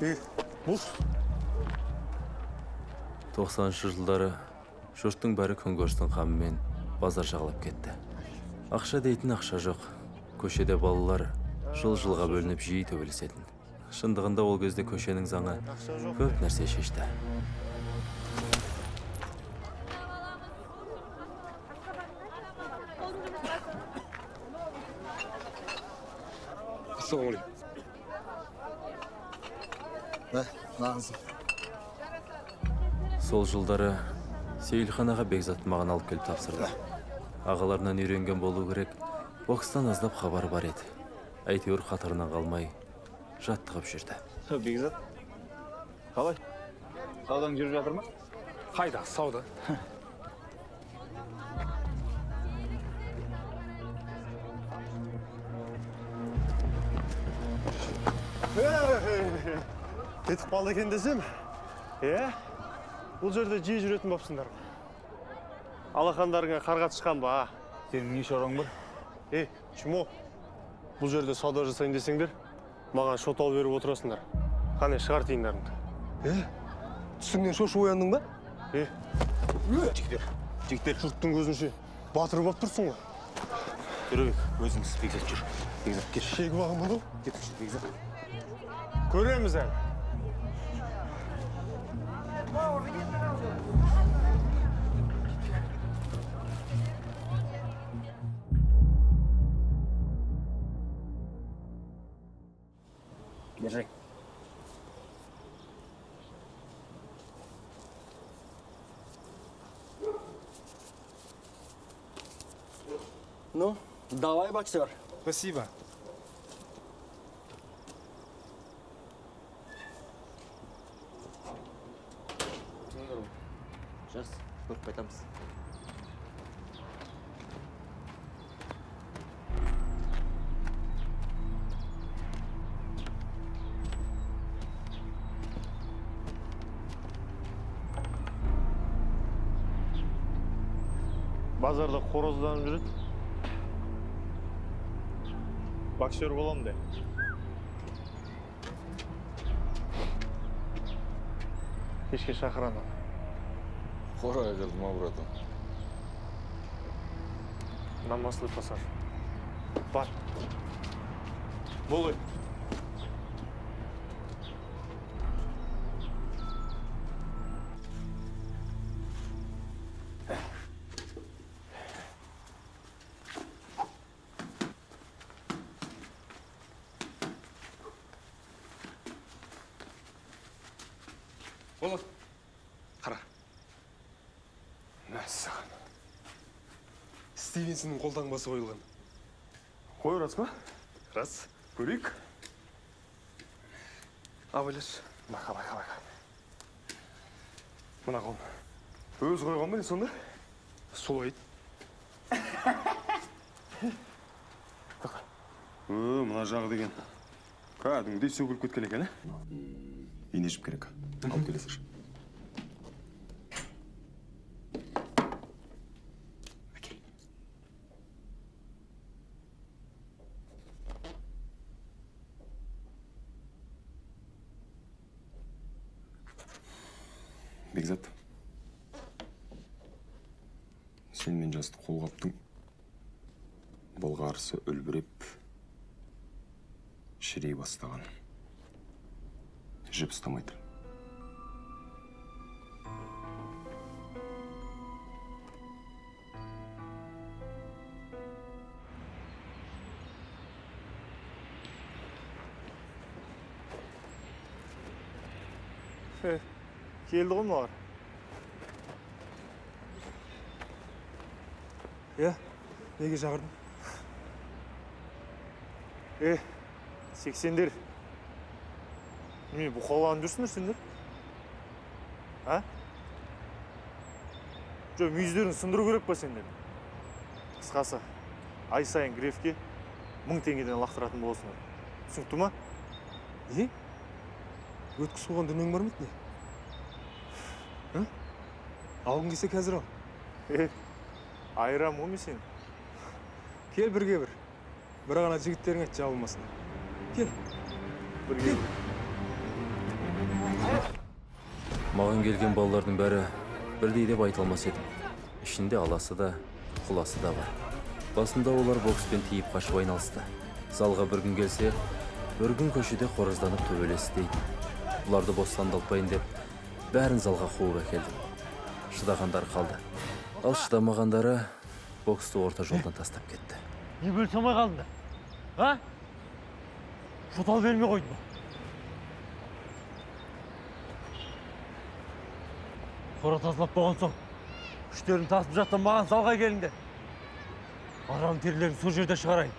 Бұл 90-шы жылдары жұрттың бәрі күнкөрістің қамымен базар жағалап кетті. Ақша дейтін ақша жоқ. Көшеде балалар жыл-жылға бөлініп жиі төбелесетін. Шындығында ол кезде көшенің заңы көп нәрсе шешті. Сол жылдары Сейілханаға Бекзат маған алып келіп тапсырды. Ағаларынан үйренген болу керек, бокстан аздап хабар бар еді. Әйтеуір қатарынан қалмай жаттығып жүрді. Бекзат, қалай? Саудаң жүріп жатыр ма? Қайда, сауда? Кетіп қалды екен десем, бұл жерде жиі жүретін бапсыңдар. Алақандарыңа қарға тышқан ба? Сенің не шаруаң бар? Чмо, бұл жерде сауда жасайын десеңдер, маған шот алып беріп отырасыңдар. Қане, шығар тиындарыңды. Түсіңнен шошып ояндың ба? Жігіттер, жұрттың көзінше батыр болып тұрсың ғой. Жүребек, өзіңіз Бекзат жүр. Бекзат, кеш. Шегі бағым бұл? Кетіңші, Бекзат. Көреміз әлі. Держи. Ну, давай, боксер. Спасибо. Жақсы, көріп қайтамыз. Базарда қорозданып жүреді. Боксер болам де. Кешке шақыраны. Қора келді ма, братан? На маслый пассаж. Бар. Болай. Болат, қара. Мәссаған. Стивенсонның қолтаңбасы қойылған. Қой рас па? Рас, көрейік. Абайлаш. Байқа. Мына қолын. Өз қойған ба не сонда? Солай. Мына жағы деген. Кәдімгідей сөгіліп кеткен екен, Ине жіп керек. Алып келесір. Бекзат, сен мен жасты қолғаптың. Болғарысы үлбіреп, шірей бастаған. Жіп ұстамайды. Келді ғой мағар. Неге шақырдың? 80-дер. Неме, бұқаланып жүрсіңдер сендер? Мүйіздерін сындыру керек па сендер? Қысқасы, ай сайын грефке 1000 теңгеден лақтыратын боласыңдар. Түсінікті ма? Өткіз қойған дүниең бар ма? Алғың келсе қазір ал. Айрам ғой мен сен. Кел бірге бір. Бір ғана жігіттерің айт жабылмасын. Кел. Бірге. Маған келген балалардың бәрі бірдей деп айта алмас едім. Ішінде аласы да, құласы да бар. Басында олар бокспен тиіп қашып айналысты. Залға бір күн келсе, бір күн көшеде қоразданып төбелесі дейді. Бұларды бостандатпайын деп, бәрін залға қуып әкелдім. Шыдағандар қалды. Ал шыдамағандары боксты орта жолдан тастап кетті. Не бөлісе алмай қалдыңдар? А? Шотал бермей қойды ма? Қора тазалап болған соң, күштерін тасып жаттан маған залға келіңдер. Арам терілерін сол жерде шығарайын.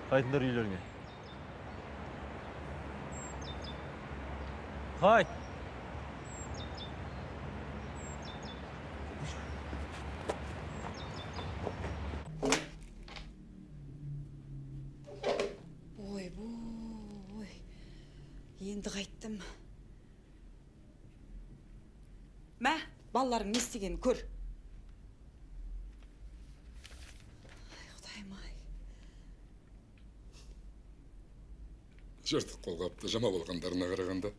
Қайтыңдар үйлеріңе. Қайт! Ой, енді қайттым. Мә, балаларың не істегенін көр. Ай, Құдайым-ай. Жыртық қолғапты жама болғандарына қарағанда,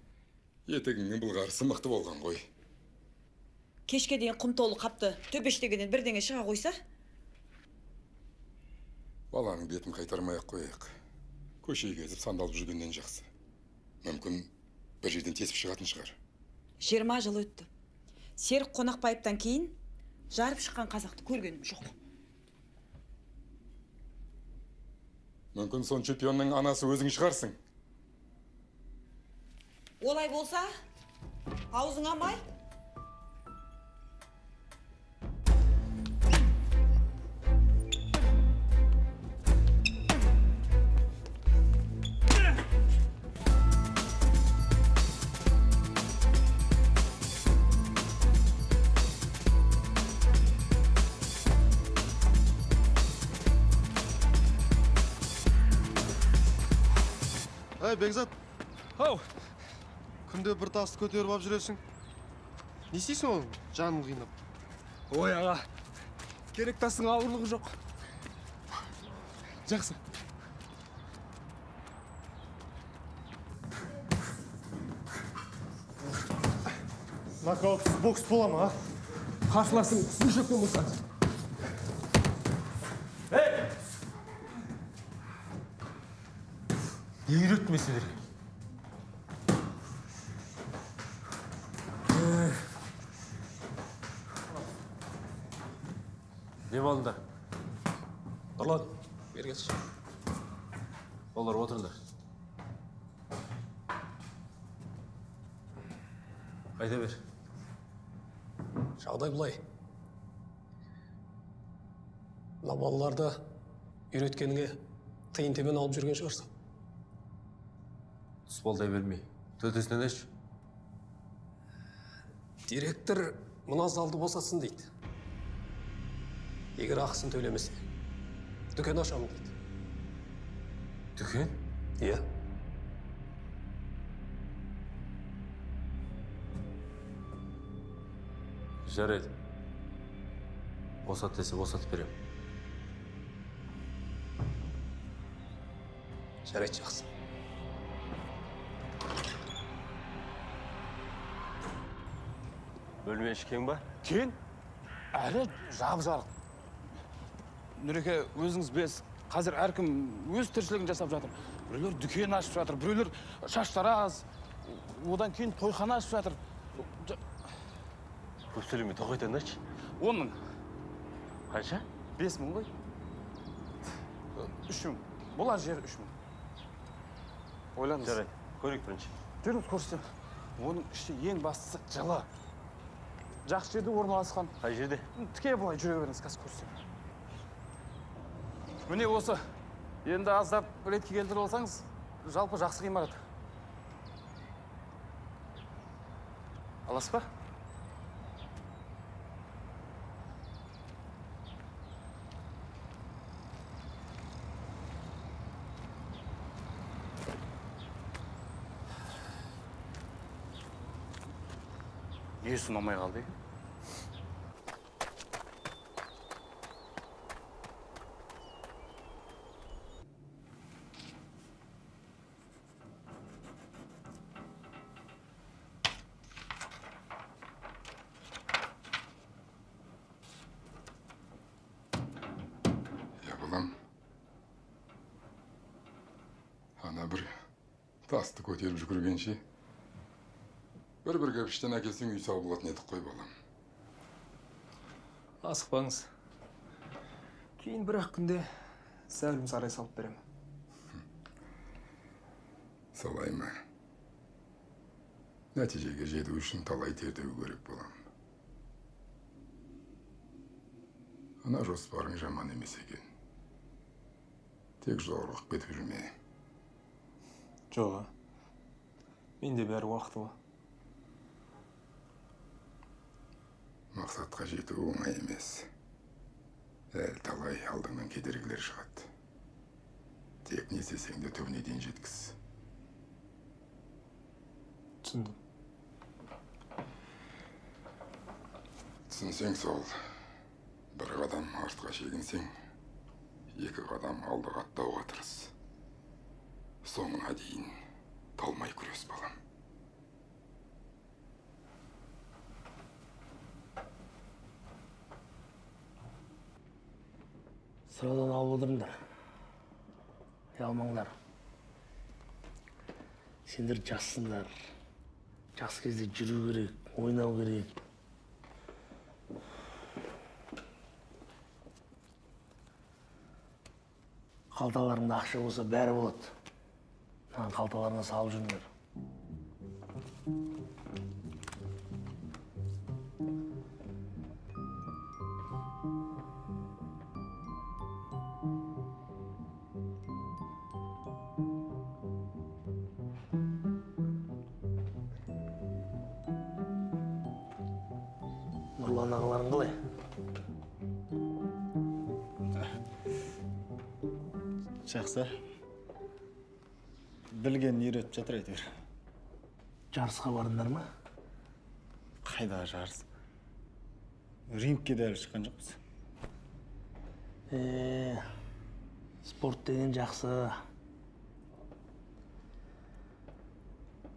етегіңнің былғарысы мықты болған ғой. Кешке дейін құм толы қапты төбештегенен бірдеңе шыға қойса? Баланың бетін қайтармай-ақ қояйық. Көшеге кезіп сандалып жүргеннен жақсы. Мүмкін бір жерден тесіп шығатын шығар. 20 жыл өтті. Серік Қонақбаевтан кейін жарып шыққан қазақты көргенім жоқ. Мүмкін сон чемпионның анасы өзің шығарсың. Олай болса, аузың амай. Эй, Бекзат, Ау, күнде бір тасты көтеріп алып жүресің. Не істейсің ол, жанын қинап? ой аға, керек тастың ауырлығы жоқ. Жақсы. Нокаутсыз бокс бола ма? Қарсыласың сүйшекпен болса. Не үйреттім сендерге? Не болыңдар? Нұрлан, бері келші. Олар отырыңдар. Айта бер. Жағдай бұлай. Мына балаларды үйреткеніңе тиын темен алып жүрген шығарсың. Тұспалдай бермей, төтесінен еш. Директор мына залды босатсын дейді. Егер ақысын төлемесе, дүкен ашамын дейді. Дүкен? Иә. Жарайды. Босат десе босатып берем. Жарайды, жақсы. Бөлме іші кең ба? Кен? Әлі жап-жарық. Нұреке, өзіңіз білесіз, қазір әркім өз тіршілігін жасап жатыр. Біреулер дүкен ашып жатыр, біреулер шаштараз, одан кейін тойхана ашып жатыр. Көп сөйлемей тоқайтан айтшы. 10 мың. Қанша? 5 мың ғой. 3 мың. Болар жері 3 мың. Ойлаңыз. Жарайды, көрейік бірінші. Жүріңіз көрсетем. Оның іші ең бастысы жылы. Жақсы жерде орналасқан. Қай жерде? Тіке былай жүре беріңіз, қазір көрсетем. Міне осы. Енді аздап ретке келтіріп алсаңыз, жалпы жақсы ғимарат. Аласыз ба? Несі ұнамай қалды? Тасты көтеріп жүгіргенше бір кеп іштен әкелсең үй сау болатын едік қой балам. Асықпаңыз. Кейін бір-ақ күнде зәулім сарай салып беремін. Солай ма? Нәтижеге жету үшін талай тердеу керек балам. Ана жоспарың жаман емес екен. Тек зорлық кетіп жүрме. Жоға. Менде бәрі уақыты бар. Мақсатқа жету оңай емес. Әл талай алдыңнан кедергілер шығады. Тек не істесең де түбіне дейін жеткіз. Түсіндім. Түсінсең сол, бір қадам артқа шегінсең, екі қадам алдыға аттауға тырыс. Соңына дейін талмай күрес балам. Sıradan alып отырыңдар. Ұялмаңдар. Сендер жассыңдар. Жас кезде жүру керек, ойнау керек. Қалталарыңда ақша болса бәрі болады. Маған қалталарына салып жүріңдер. Нұрлан ағаларың қалай? Жақсы. Білген үйретіп жатыр әйтеуір. Жарысқа бардыңдар ма? Қайда жарыс? Рингке де әлі шыққан жоқпыз. Спорт деген жақсы.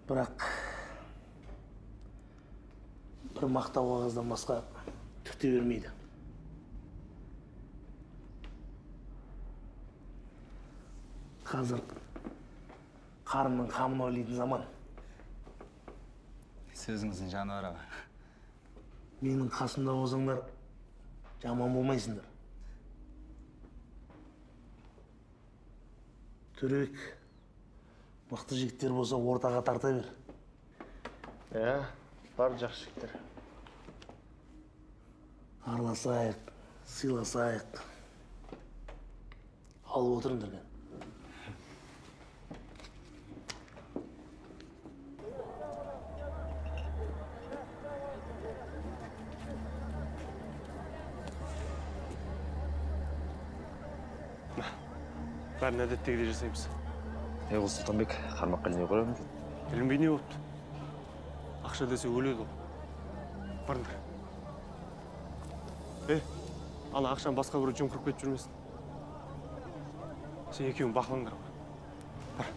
Бірақ бір мақтау қағаздан басқа түк те бермейді. Қазір қарынның қамын ойлайтын заман. Сөзіңіздің жаны бар аға. Менің қасымда болсаңдар жаман болмайсыңдар. Төрек, мықты жігіттер болса ортаға тарта бер. Бар жақсы жігіттер. Араласайық, сыйласайық. Алып отырыңдар кен. Бәрін әдеттегідей жасаймыз. Ол Сұлтанбек қармаққа іліне қоямын. Ілінбей не болыпты? Ақша десе өледі ол. Барыңдар. Ана ақшаны басқа біреу жымқырып кетіп жүрмесін. Сен екеуін бақылаңдар. Бар.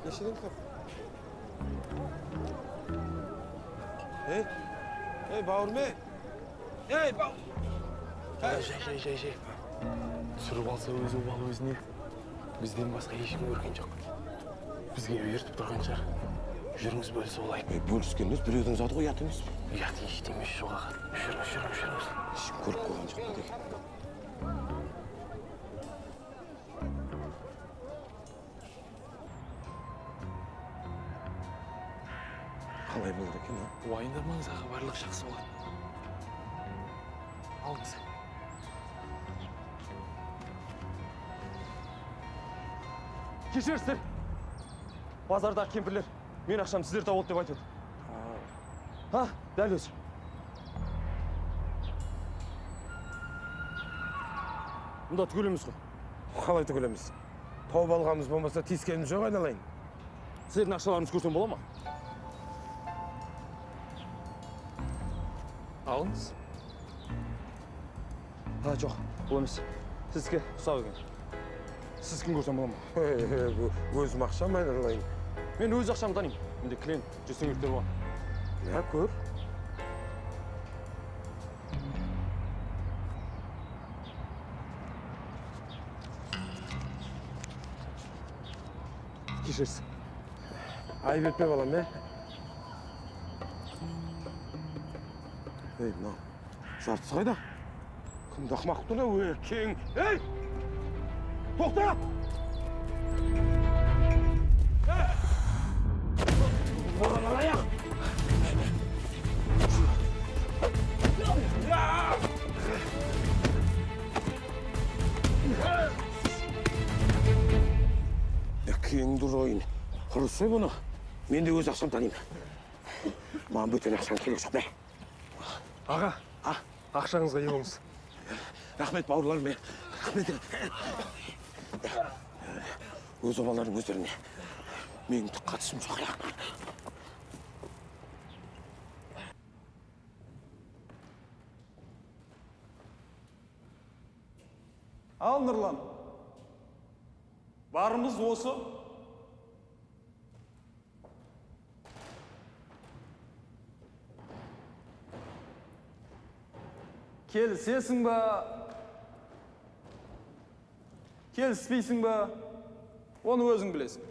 Нешеден кітап? Бауырме! Жай. Түсіріп алса өзі бал өзіне. Бізден басқа ешкім көрген жоқ. Бізге ертіп тұрған шығар. Жүріңіз бөлісі олайды. Бөліскен емес, біреудің заты ғой, ұят емес. Ұят ештеңе жоқ аға. Жүріңіз. Ешкім көріп қойған жоқ па деген. Қалай болды екен, а? Уайымдамаңыз аға, барлық жақсы болады. Алыңыз. Кешіріңіздер. Базардағы кемпірлер мен ақшам сіздер тауып деп айтады. Дәл өзі. Мұнда түгелеміз ғой. Қалай түгілеміз? Тауып алғанымыз болмаса тиіскеніміз жоқ айналайын. Сіздердің ақшаларыңыз көрсем бола ма? Алыңыз. Жоқ, бұл емес. Сіздікі ұсау екен. Сіз кім көрсем бола ма? Өзім ақшам айналайын. Мен өз ақшамды танимын. Менде клиент, жүзсеңгіліктер бар. Я көр. кешірерсің. Айып етпе балам, Ей, мынау, жартысы қайда? Кімді ақымақ тұр да, кең. Ей! Тоқта! Оған алаяқ! Кең тұр ойын. Құрысы бұны. Мен де өз ақшам танимын. Маған бөтен ақшаң керек жоқ, Аға, ақшаңызға ие болыңыз. Рахмет, бауырларым, Рахмет. Өз обаларың өздеріне. Менің түк қатысым жоқ, Ал, Нұрлан. Барымыз осы. Келісесің ба? Келіспейсің ба? Оны өзің білесің.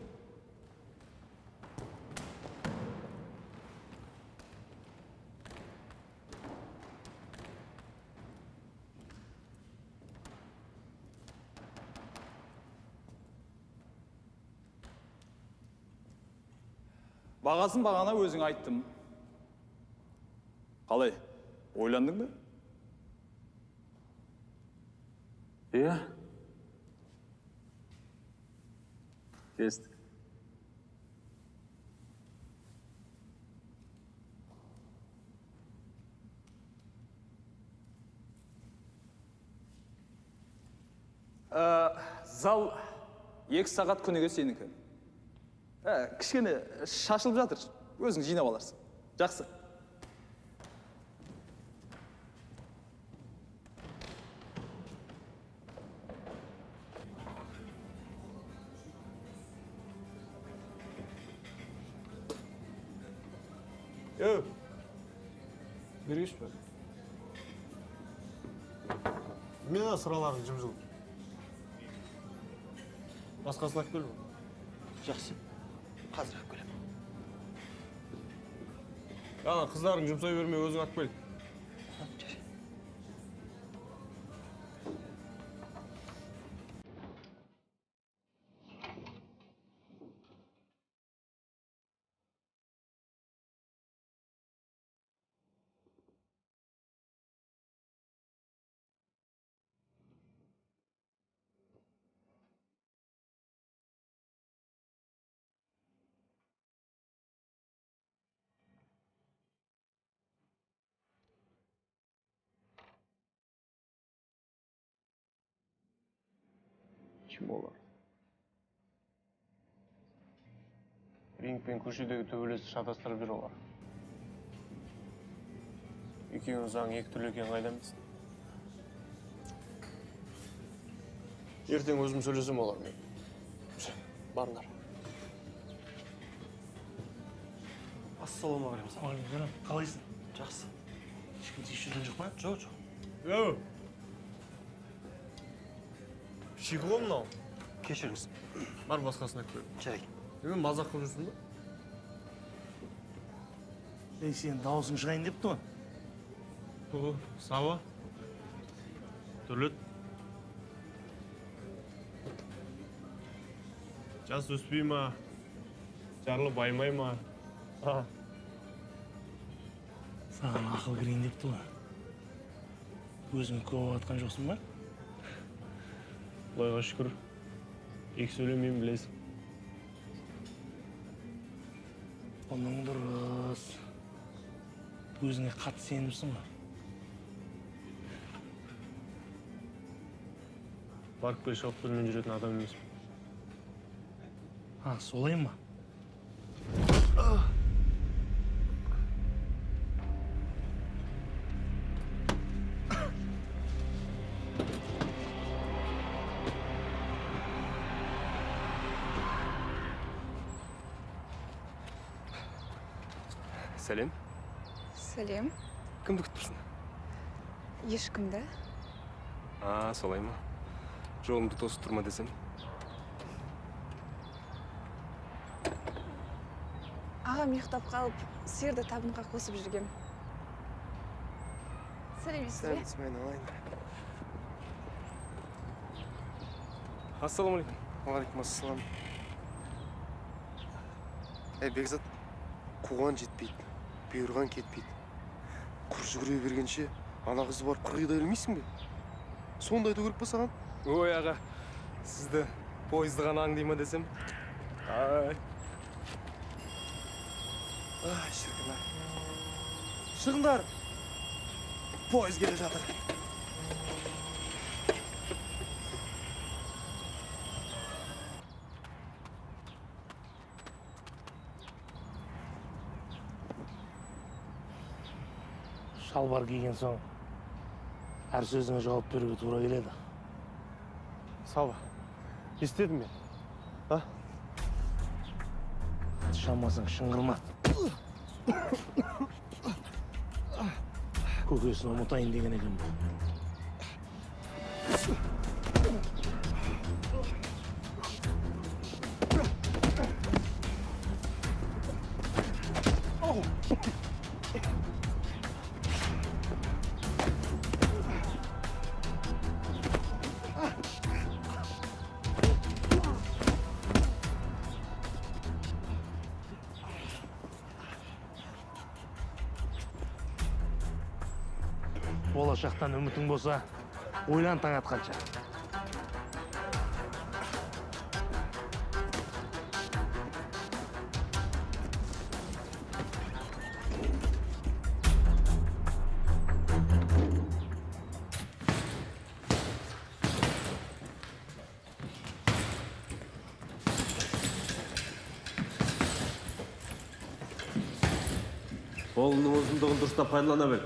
Бағасын бағана өзің айттым. Қалай? Ойландың ба? Иә. Естік. Зал 2 сағат күніге сенікі. Кішкене шашылып жатыр. Өзің жинап аларсың. Жақсы. Бергеш пе? Мен сұраларың жым-жыл. Басқасын айтып келдің. Жақсы. Қазір алып келем. Ана қыздарың жұмсай бермей өзің атып кел. Kim олар? Ринг пен көшедегі төбелесті шатастырып жүр олар. Екеуінің заңы екі түрлі екенін қайдан білсін? Ертең өзім сөйлесем олармен. Барыңдар. Ассалаумағалейкум. Қалайсың? Жақсы. Ешкім тиісіп жоқ па? Жоқ. Шикі ғой мынау. Кешіріңіз. Бар басқасын айтып кел. Жарайды. Мен мазақ қылып жүрсің ба? Ей, сен дауысың шығайын депті ма? Сава. Түрлет. Жас өспей ма? Жарлы баймай ма? Саған ақыл кірейін депті ма? Өзің көп атқан жоқсың ба? Құдайға шүкір. Екі сөйлемеймін білесің. Оның дұрыс. Өзіңе қатты сенімсің ба? Барып келе шоқтырмен жүретін адам емеспін. Солай ма? Сәлем. Сәлем. Кімді күттірсің? Ешкімді. Солай ма? Жолымды тосып тұрма десем. Ағам ұйықтап қалып, сиырды табынға қосып жүргем. Сәлеметсіз бе? Сәлеметсіз, мен алайын. Ассалаумағалейкум. Уағалейкум ассалам. Бекзат, қуған жетпейді, бұйырған кетпейді. Құр жүгіре бергенше, ана қызды барып қырғида білмейсің бе? Сонда айту керек па саған? Ой, аға, сізді пойызды ғана аңдей ма десем? Ай, Шіркін ай. Шығыңдар! Пойыз келе жатыр. Шалбар киген соң әр сөзіңе жауап беруге тура келеді. Саба, естедің мен? Шамасың шыңғырма. Көкесін ұмытайын деген екен бұл. Болашақтан үмітің болса, ойлан таң атқанша. Қолының ұзындығын дұрыстап пайдалана біл.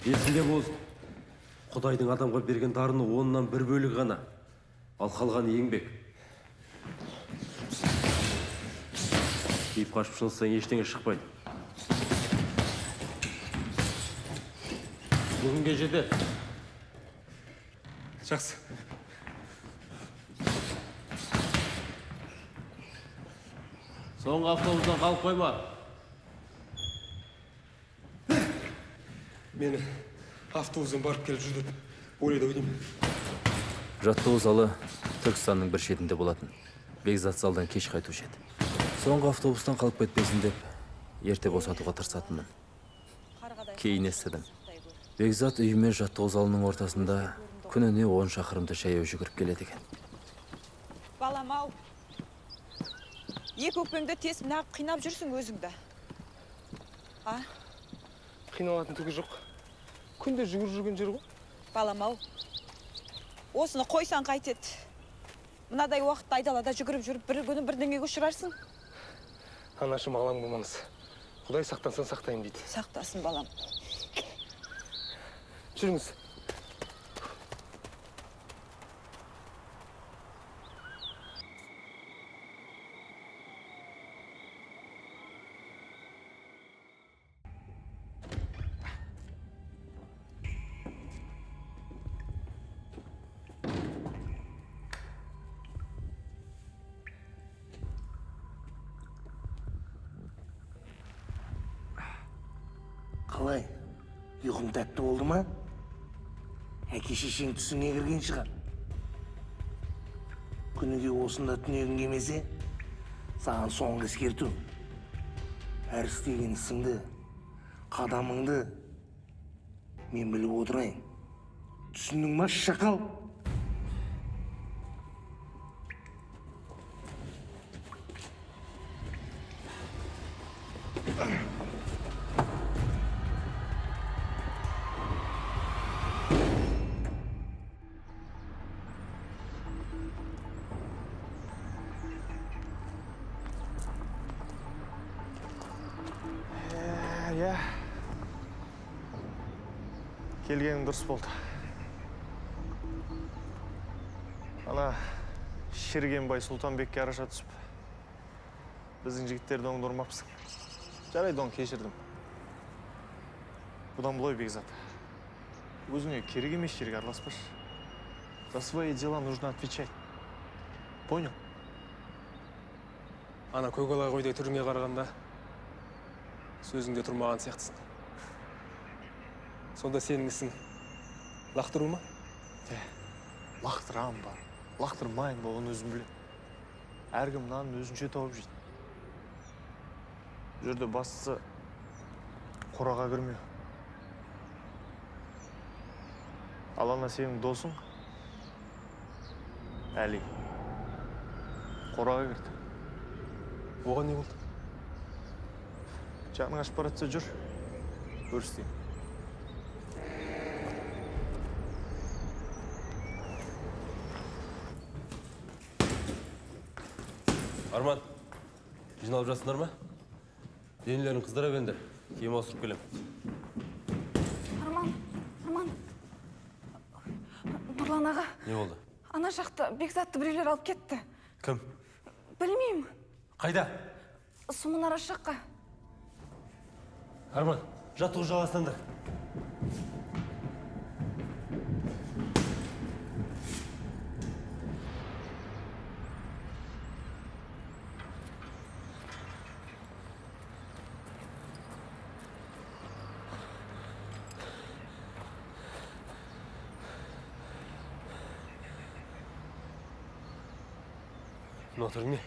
Есінде болсын. Құдайдың адамға берген дарыны 10-нан 1 бөлігі ғана. Ал қалғаны еңбек. Киіп қашып шынысаң ештеңе шықпайды. Бүгінге жеді. жақсы. Соңғы автобустан қалып қойма. Мені автобуспен барып келіп жүрді. Ойлайды өйдеймін. Жаттығу залы Түркістанның бір шетінде болатын. Бекзат залдан кеш қайтушы еді. Соңғы автобустан қалып кетпесін деп, ерте босатуға тырысатынмын. Кейін естідім. Бекзат үйімен жаттығу залының ортасында күніне 10 шақырымды жаяу жүгіріп келеді екен. Балам-ау, екі өкпеңді тесіп нағып қинап жүрсің өзіңді. Қиналатын түгі жоқ. Күнде жүгір жүрген жер ғой. Балам-ау, осыны қойсан қайтеді. Мынадай уақытта айдалада жүгіріп жүріп, бір күні бірдеңеге ұшырарсың. Анашым алаң болмаңыз. Құдай сақтансын сақтайын дейді. Сақтасын, балам. Жүріңіз. Қалай? Ұйқың тәтті болды ма? Әке-шешең түсіңе кірген шығар. Күніге осында түнегің келмесе, саған соңғы ескерту. Әр істеген ісіңді, қадамыңды мен біліп отырайын. Түсіндің ма, шақал? Келгенің дұрыс болды. Ана Шергенбай Сұлтанбекке араша түсіп, біздің жігіттерді оңды ұрмапсың. Жарайды, оны кешірдім. Бұдан былай Бекзат, өзіңе керек емес жерге араласпашы. За свои дела нужно отвечать. Понял? ана көкала қойдай түріңе қарағанда сөзіңде тұрмаған сияқтысың. Сонда сенің ісің лақтыру ма? Лақтырам ба, лақтырмайын ба, оны өзім білем. Әркім нанын өзінше тауып жейді. Бұл жерде бастысы қораға кірмеу. Ал ана сенің досың Әли қораға кірді. Оған не болды? Жаның ашып баратса жүр, көрістейін. Арман, жиналып жатсыңдар ма? Денелерін қыздыра бендер. Киім ауыстырып келем. Арман. Нұрлан аға. Не болды? Ана жақта Бекзатты біреулер алып кетті. Кім? Білмеймін. Қайда? Сұмын араш жаққа. Арман, жаттығу жалғастыңдар. Нотыр не?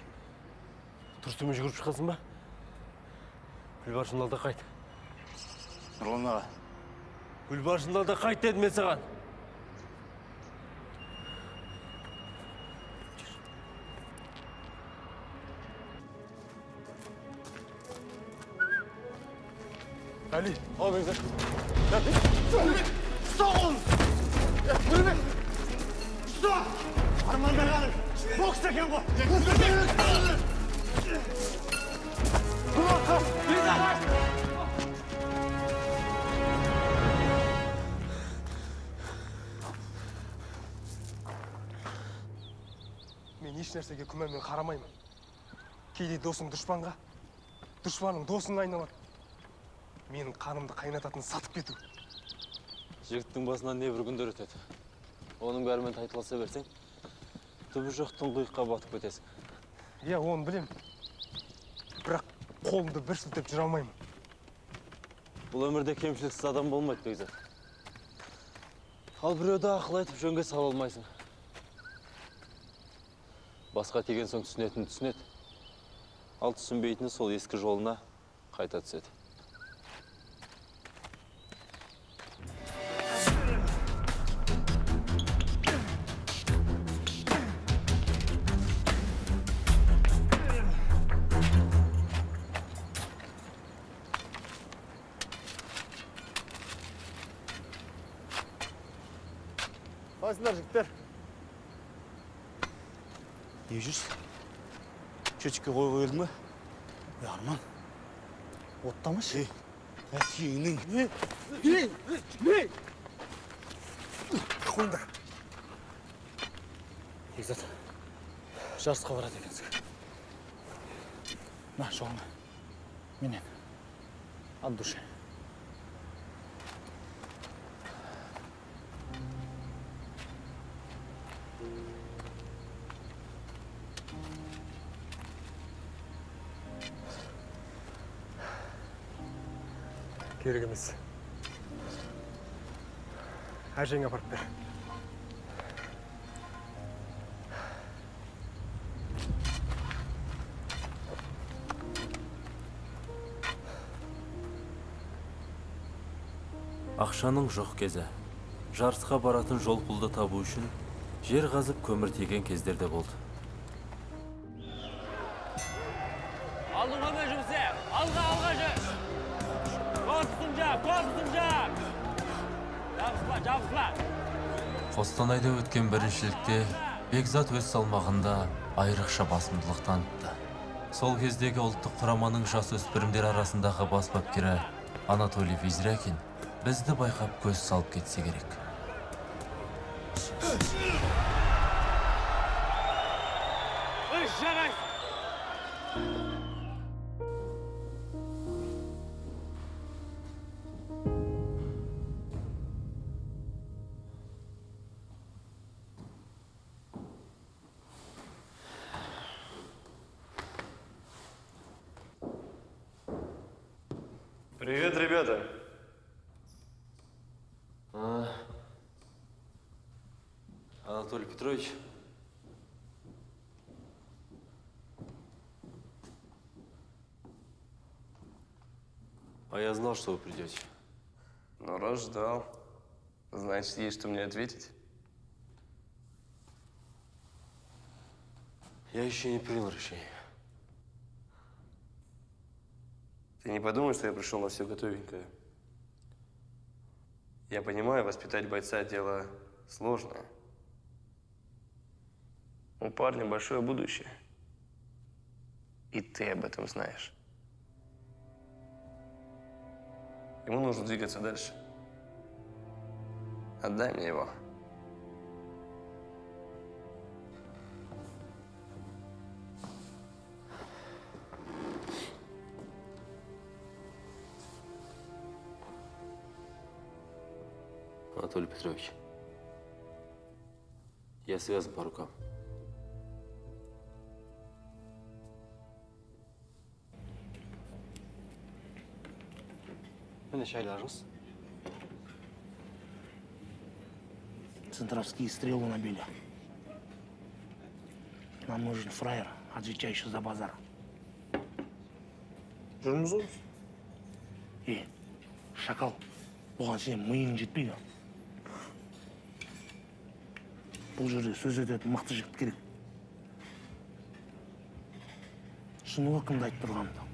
Тұрсымен жүгіріп шыққансың ба? Гүлбаршынлалда қайт. Нұрлан аға. Гүлбаршынлалда қайт дедім мен саған. Әли, ал Бекзат. Ұста қолын! Бөлме! Ұста! Арман Берғаның бокс екен ғой! Мен еш нәрсеге күмәнмен қарамаймын. Кейде досың дұшпанға, дұшпаның досыңа айналады. Менің қанымды қайнататын сатып кету. Жігіттің басынан не бір күндер өтеді. Оның бәрімен тайтыласа берсең, түбі жоқ тұңғиыққа батып кетесің. Иә, оны білем. Бірақ қолымды бір сілтеп жүре алмаймын. Бұл өмірде кемшіліксіз адам болмайды, Бекзат. Ал біреуді ақыл айтып жөнге сала алмайсың. Басқа теген соң түсінетін түсінеді. Ал түсінбейтіні сол ескі жолына қайта түседі. Қайсыңдар жігіттер? Не жүрсің? Шөтікке қойға келдің бе? Арман, оттамашы. Әтеңнің. Қойыңдар. Бекзат, жарысқа барады екенсің. На, жолыңа. Менен. От души. Керек емес. Әжеңе апарып бер. Ақшаның жоқ кезі. Жарысқа баратын жол пұлды табу үшін жер қазып көмір теген кездерде болды. Алдыңға ме жұмсе? Алға жүр! Korkutun cap! Жабысла! Қостанайда өткен біріншілікте Бекзат өз салмағында айрықша басымдылық танытты. Сол кездегі ұлттық құраманың жасөспірімдер арасындағы бас бапкері Анатолий Визрякин бізді байқап көз салып кетсе керек. Привет, ребята. Анатолий Петрович. А я знал, что вы придете. Ну, раз ждал, значит, есть что мне ответить. Я еще не принял решение. Ты не подумай, что я пришел на все готовенькое. Я понимаю, воспитать бойца дело сложное. У парня большое будущее. И ты об этом знаешь. Ему нужно двигаться дальше. Отдай мне его. Анатолий Петрович, я связан по рукам. Міне шайларыңыз. Центровские стрелы набили. Нам нужен фраер, отвечающий за базар. Жүрміз ғой. Шакал, бұған сенің миың жетпейді. Бұл жерде сөз ететін мықты жігіт керек. Шынығы кімді айтып тұрғанымды.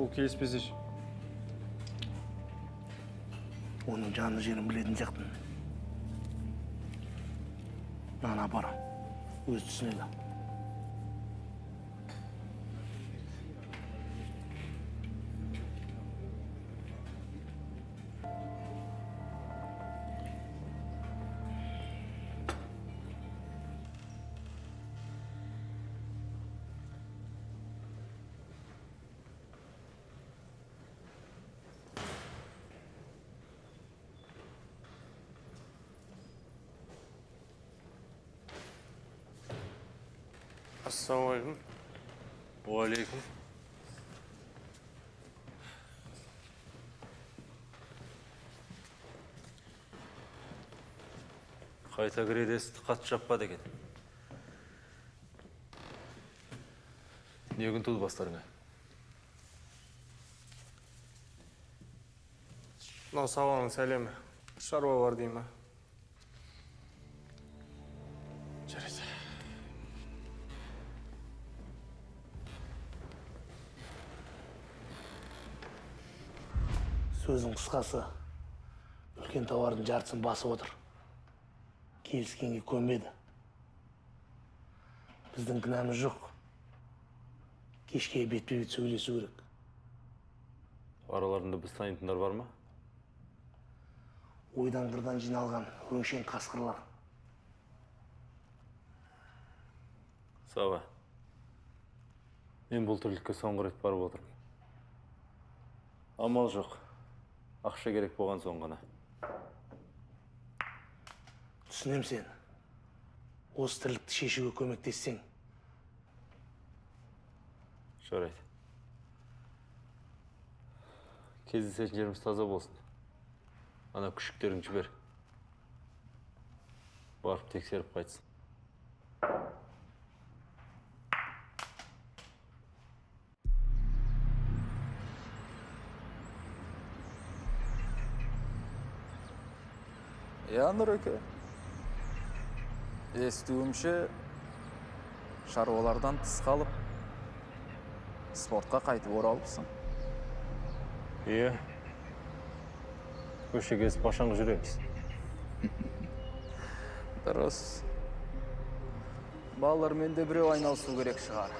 Ол келіспесе. Оның жаны жерін білетін сияқтымын. Маған апар, өз түсінеді. Ассалаумалейкум. Уалейкум. Қайта кіредесті қатты жаппады екен. Не күн туды бастарыңа? Мынау сабаның сәлемі. Шаруа бар дейма. Жарайды. Сөздің қысқасы, үлкен тауардың жартысын басып отыр. Келіскенге көнбеді. Біздің кінәміз жоқ. Кешке бетпе-бет сөйлесу керек. Араларында біз танитындар бар ма? Ойдан қырдан жиналған өңшең қасқырлар. Саба, мен бұл тірлікке соңғы рет барып отырмын. Амал жоқ. Ақша керек болған соң ғана. Түсінем сен. Осы тірлікті шешуге көмектессең. Жарайды. Кездесетін жеріміз таза болсын. Ана күшіктерін жібер. Барып тексеріп қайтсын. Я Нұреке. Естуімше, шаруалардан тыс қалып, спортқа қайтып оралыпсың. Көшеге башаңғы жүреміз. Дұрыс. Балалармен де біреу айналысу керек шығар.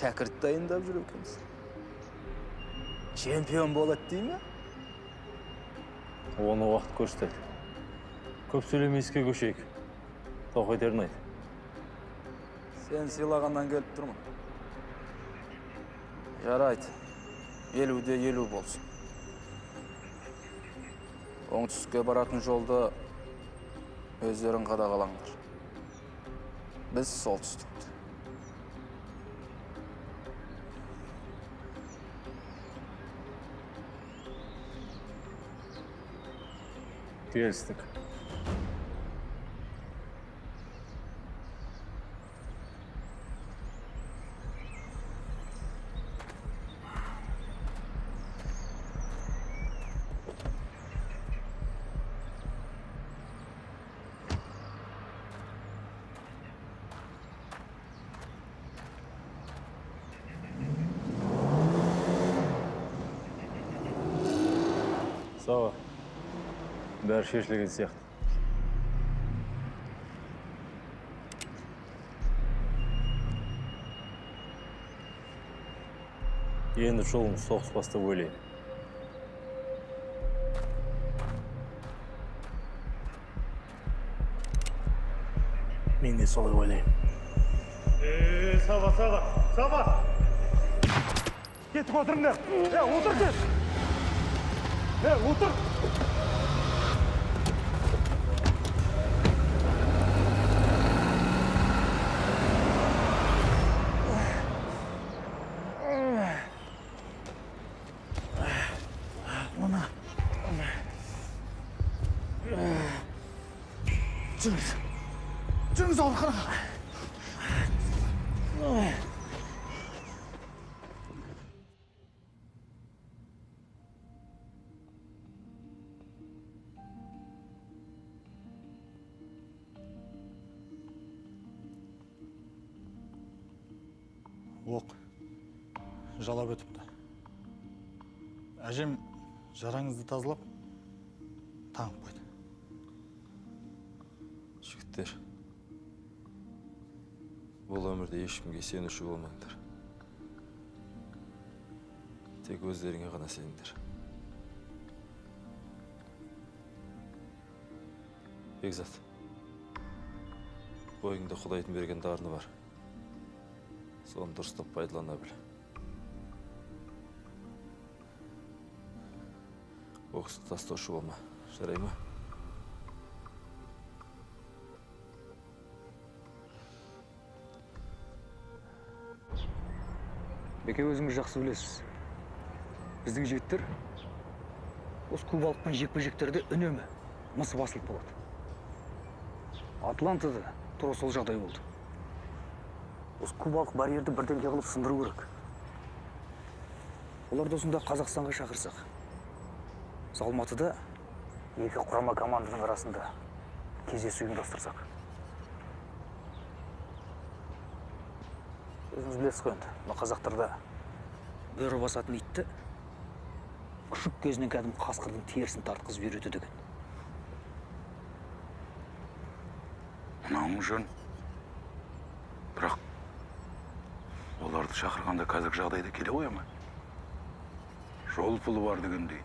Шәкірт дайындап жүр екенсің. Чемпион болады дей ме? Оны уақыт көрсетеді. Көп сөйлемеске көшейік. Тоқетерін айт. Сен сыйлағаннан келіп тұрмын. Жарайды. 50-де 50 болсын. Оңтүстікке баратын жолды өздерің қадағалаңдар. Біз солтүстікті. Келістік. Сау. Бәрі шешілген сияқты. Енді жолымыз соғыспас деп ойлаймын. Мен де солай ойлаймын. Саба! Кетіп отырыңдар! Отыр дед! Отыр! Жүріңіз ауруханаға. Оқ жалап өтіпті. Әжем жараңызды тазалап таңып қойды. Жігіттер, бұл өмірде ешкімге сенуші болмаңдар. Тек өздеріңе ғана сеніңдер. Бекзат, бойыңда Құдайдың берген дарыны бар. Соны дұрыстап пайдалана біл. Оқысты тастаушы болма. Жарай ма? Беке, өзіңіз жақсы білесіз. Біздің жігіттер осы кубалықпен жекпе-жектерде үнемі мысы басылып болады. Атлантада тура сол жағдай болды. Осы кубалық барьерді бірден қылып сындыру керек. Оларды осында Қазақстанға шақырсақ. Алматыда екі құрама команданың арасында кездесу ұйымдастырсақ. Өзіңіз білесіз ғой енді, мына қазақтарда бөрі басатын итті күшік кезінен кәдімгі қасқырдың терісін тартқызып үйретеді деген. Мынауың жөн. Бірақ оларды шақырғанда қазіргі жағдайда келе қоя ма? Жол пұлы бар дегендей.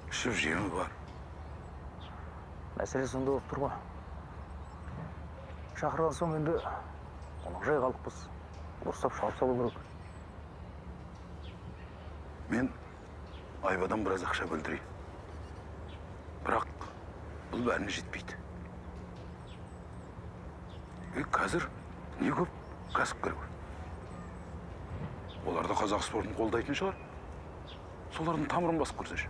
Ішіп жемі бар. Мәселе сонда болып тұр ма? Шақырған соң енді қонақжай қалыппыз. Дұрыстап шалып салу керек. Мен Айбадан біраз ақша бөлдірейін. Бірақ бұл бәріне жетпейді. Қазір не көп кәсіпкер көп. Оларды қазақ спортын қолдайтын шығар. Солардың тамырын басып көрсеші.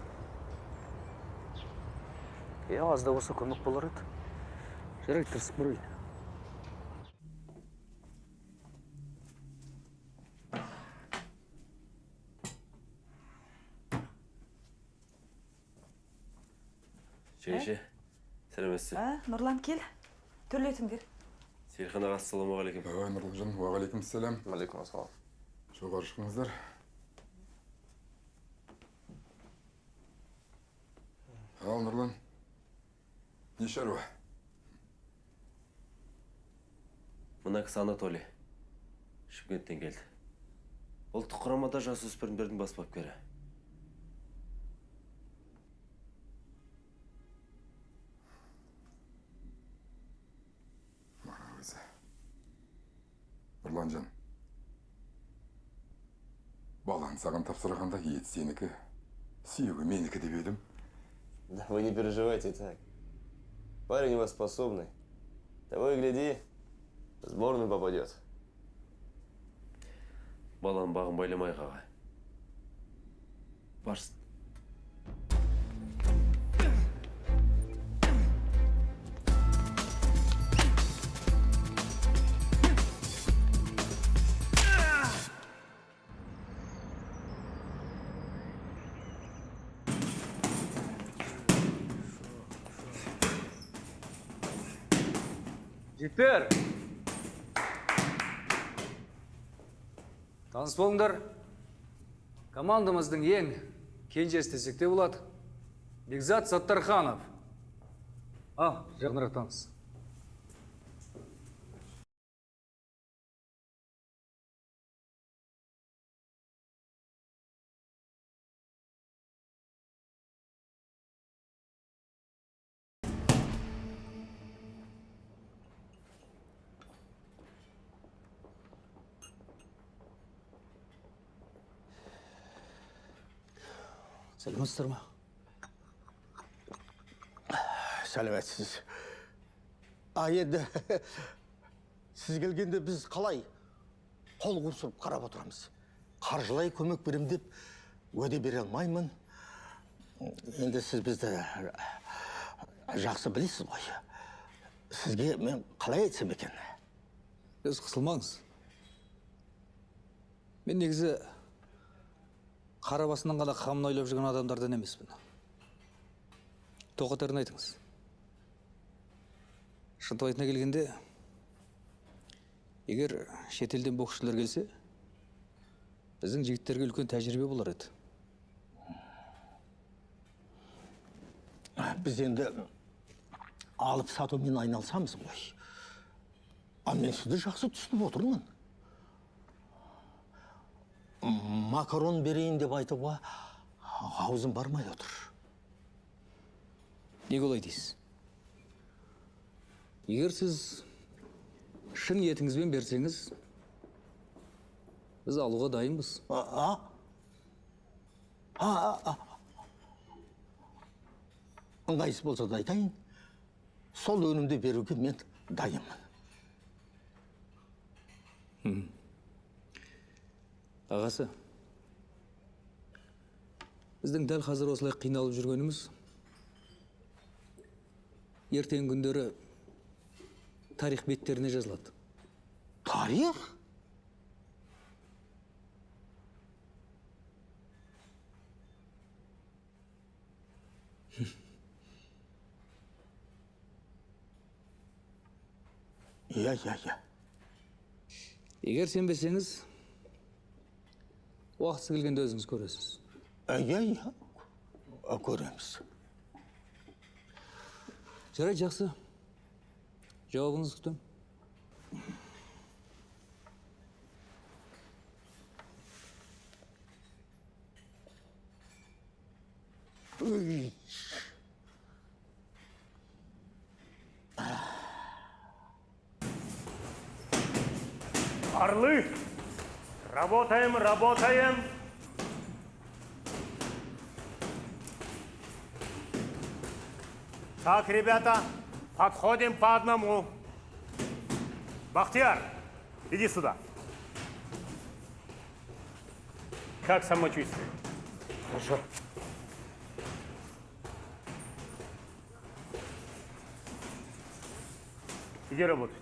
Аз да болса көмек болар еді. Жарайды, тырысып көрейін. Жеңеше, сәлеметсіз. Нұрлан, кел. Төрлетіңдер. Сейілхан аға, ассалаумағалейкум. Нұрлан, уағалейкум ассалам. Алейкум ассалам. Жоғары шықыңыздар. Ал, Нұрлан, не шаруа? Мына кісі Анатолий. Шымкенттен келді. Ұлттық құрамада жасөспірімдердің бас бапкері. Нұрланжан, баланы саған тапсырғанда ет сенікі, сүйегі менікі деп едім. Да вы не переживайте так. Парень у вас способный. Того и гляди, в сборную попадет. Баланы бағын байламай қаға. Барсын. Жігіттер! Таныс болыңдар. Командамыздың ең кенжесі десек те болады. Бекзат Саттарханов. Ал, жақынырақ таныс. Сәлеметсіздер ма? Сәлеметсіз. Енді сіз келгенде біз қалай қол қусырып қарап отырамыз. Қаржылай көмек берем деп уәде бере алмаймын. Енді сіз бізді жақсы білесіз ғой. Сізге мен қалай айтсам екен? Сіз қысылмаңыз. Мен негізі қара басынан ғана қамын ойлап жүрген адамдардан емеспін. Тоқатерін айтыңыз. Шынтуайтына келгенде, егер шетелден боксшылар келсе, біздің жігіттерге үлкен тәжірибе болар еді. Біз енді алып сатумен айналсамыз ғой. Мен сізді жақсы түсініп отырмын. Макарон берейін деп айтуға аузым бармай отыр. Неге олай дейсіз? Егер сіз шын етіңізбен берсеңіз, біз алуға дайынбыз. Ыңғайсыз болса да айтайын, сол өнімді беруге мен дайынмын. Ағасы, біздің дәл қазір осылай қиналып жүргеніміз, ертең күндері тарих беттеріне жазылады. Тарих? Иә. Егер сенбесеңіз, уақытысы келгенде өзіңіз көресіз. Иә, көреміз. Жарайды, жақсы. Жауабыңызды күтем. Орлы! Работаем! Так, ребята, подходим по одному. Бахтияр, иди сюда. Как самочувствие? Хорошо. Иди работай.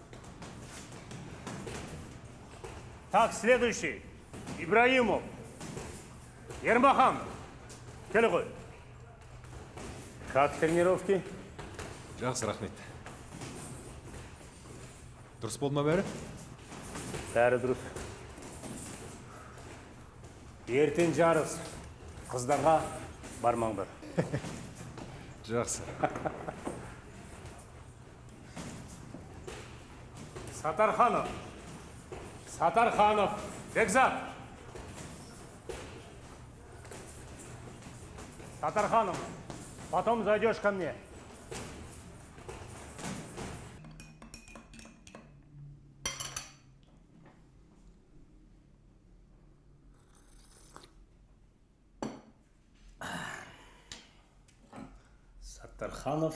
Так, следующий. Ибраимов. Ермахан. Келгой. Как тренировки? Жақсы, рахмет. Дұрыс болды ма бәрі? Бәрі дұрыс. Ертең жарыс. Қыздарға бармаңдар. Жақсы. Сатарханов. Бекзат. Сатарханов, потом зайдешь ко мне. Сатарханов,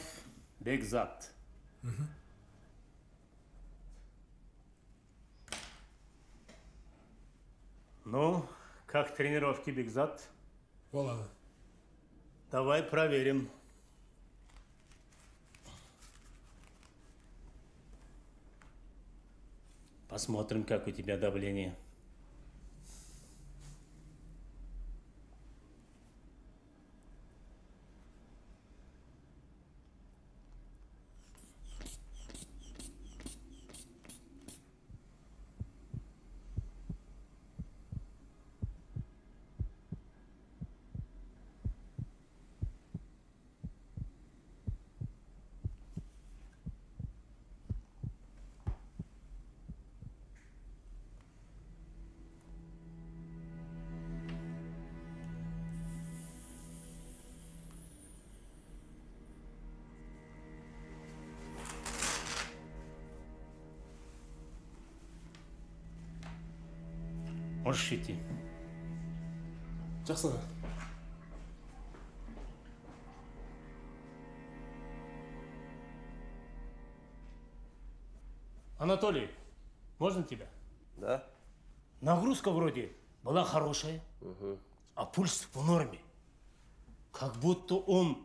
Бекзат. Ну, как тренировки, Бекзат? Болады. Давай проверим. Посмотрим, как у тебя давление. Можешь идти. Жақсы. Анатолий, можно тебя? Да? Нагрузка вроде была хорошая, а пульс в норме. Как будто он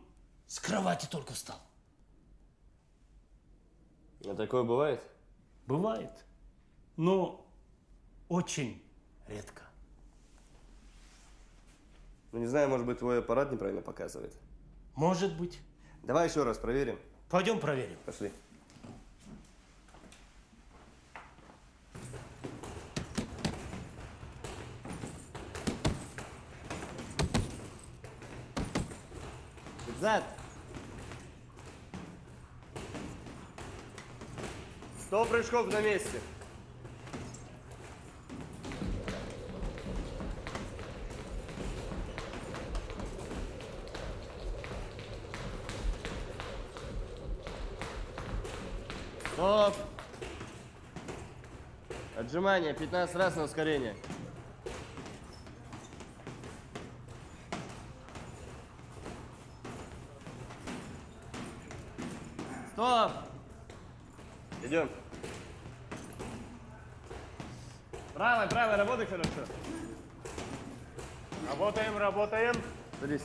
с кровати только встал. А такое бывает? Бывает, но очень редко. Ну, не знаю, может быть, твой аппарат неправильно показывает. Может быть. Давай еще раз проверим. Пойдем проверим. Пошли. Бекзат! 100 прыжков на месте. Стоп! Отжимания 15 раз на ускорение. Стоп! Идем. Правой, правой, работай хорошо. Работаем, работаем. Садись.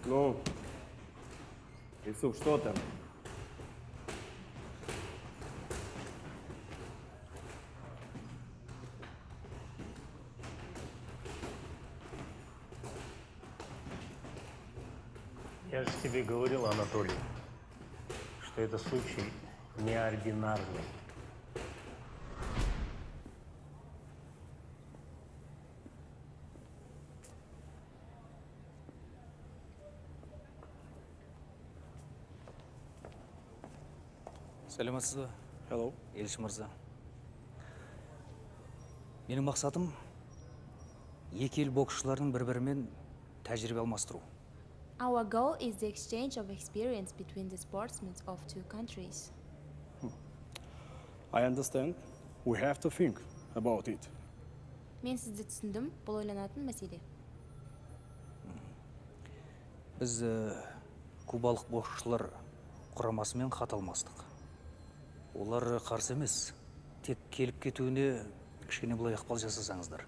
Ну, Исук, что там? Я же тебе говорил, Анатолий, что это случай неординарный. Сәлеметсіз бе? Hello. Елші мырза. Менің мақсатым екі ел боксшыларының бір-бірімен тәжірибе алмастыру. Our goal is the exchange of experience between the sportsmen of two countries. I understand. We have to think about it. Мен сізді түсіндім, бұл ойланатын мәселе. Біз кубалық боксшылар құрамасымен хат алмастық. Олар қарсы емес, тек келіп кетуіне кішкене былай ықпал жасасаңыздар.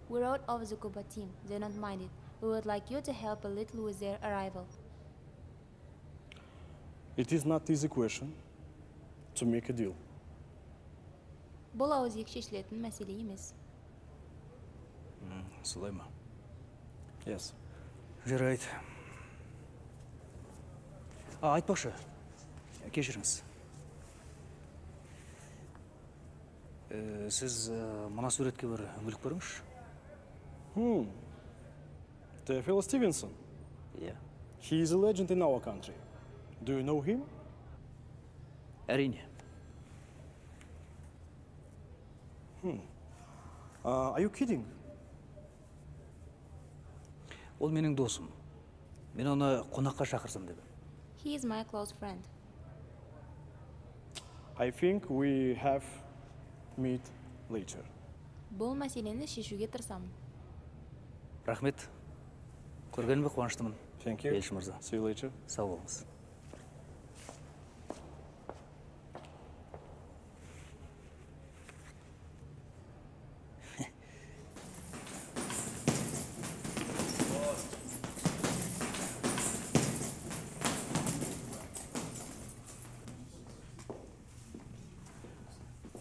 We wrote over the Cuba team. They don't mind it. We would like you to help a little with their arrival. It is not easy question to make a deal. Бұл ауызек шешілетін мәселе емес. Солай ма? Yes. Жарайды. Айтпақшы, кешіріңіз. Сіз мына суретке бір үңіліп көріңізші. Теофил Стивенсон? Yeah. He is a legend in our country. Do you know him? Әрине. Are you kidding? Ол менің досым. Мен оны қонаққа шақырсам деп. He is my close friend. I think we have meet later. Бұл мәселені шешуге тырысамын. Рахмет. Көргеніме қуаныштымын. Thank you. Елші мырза. See you later. Сау болыңыз.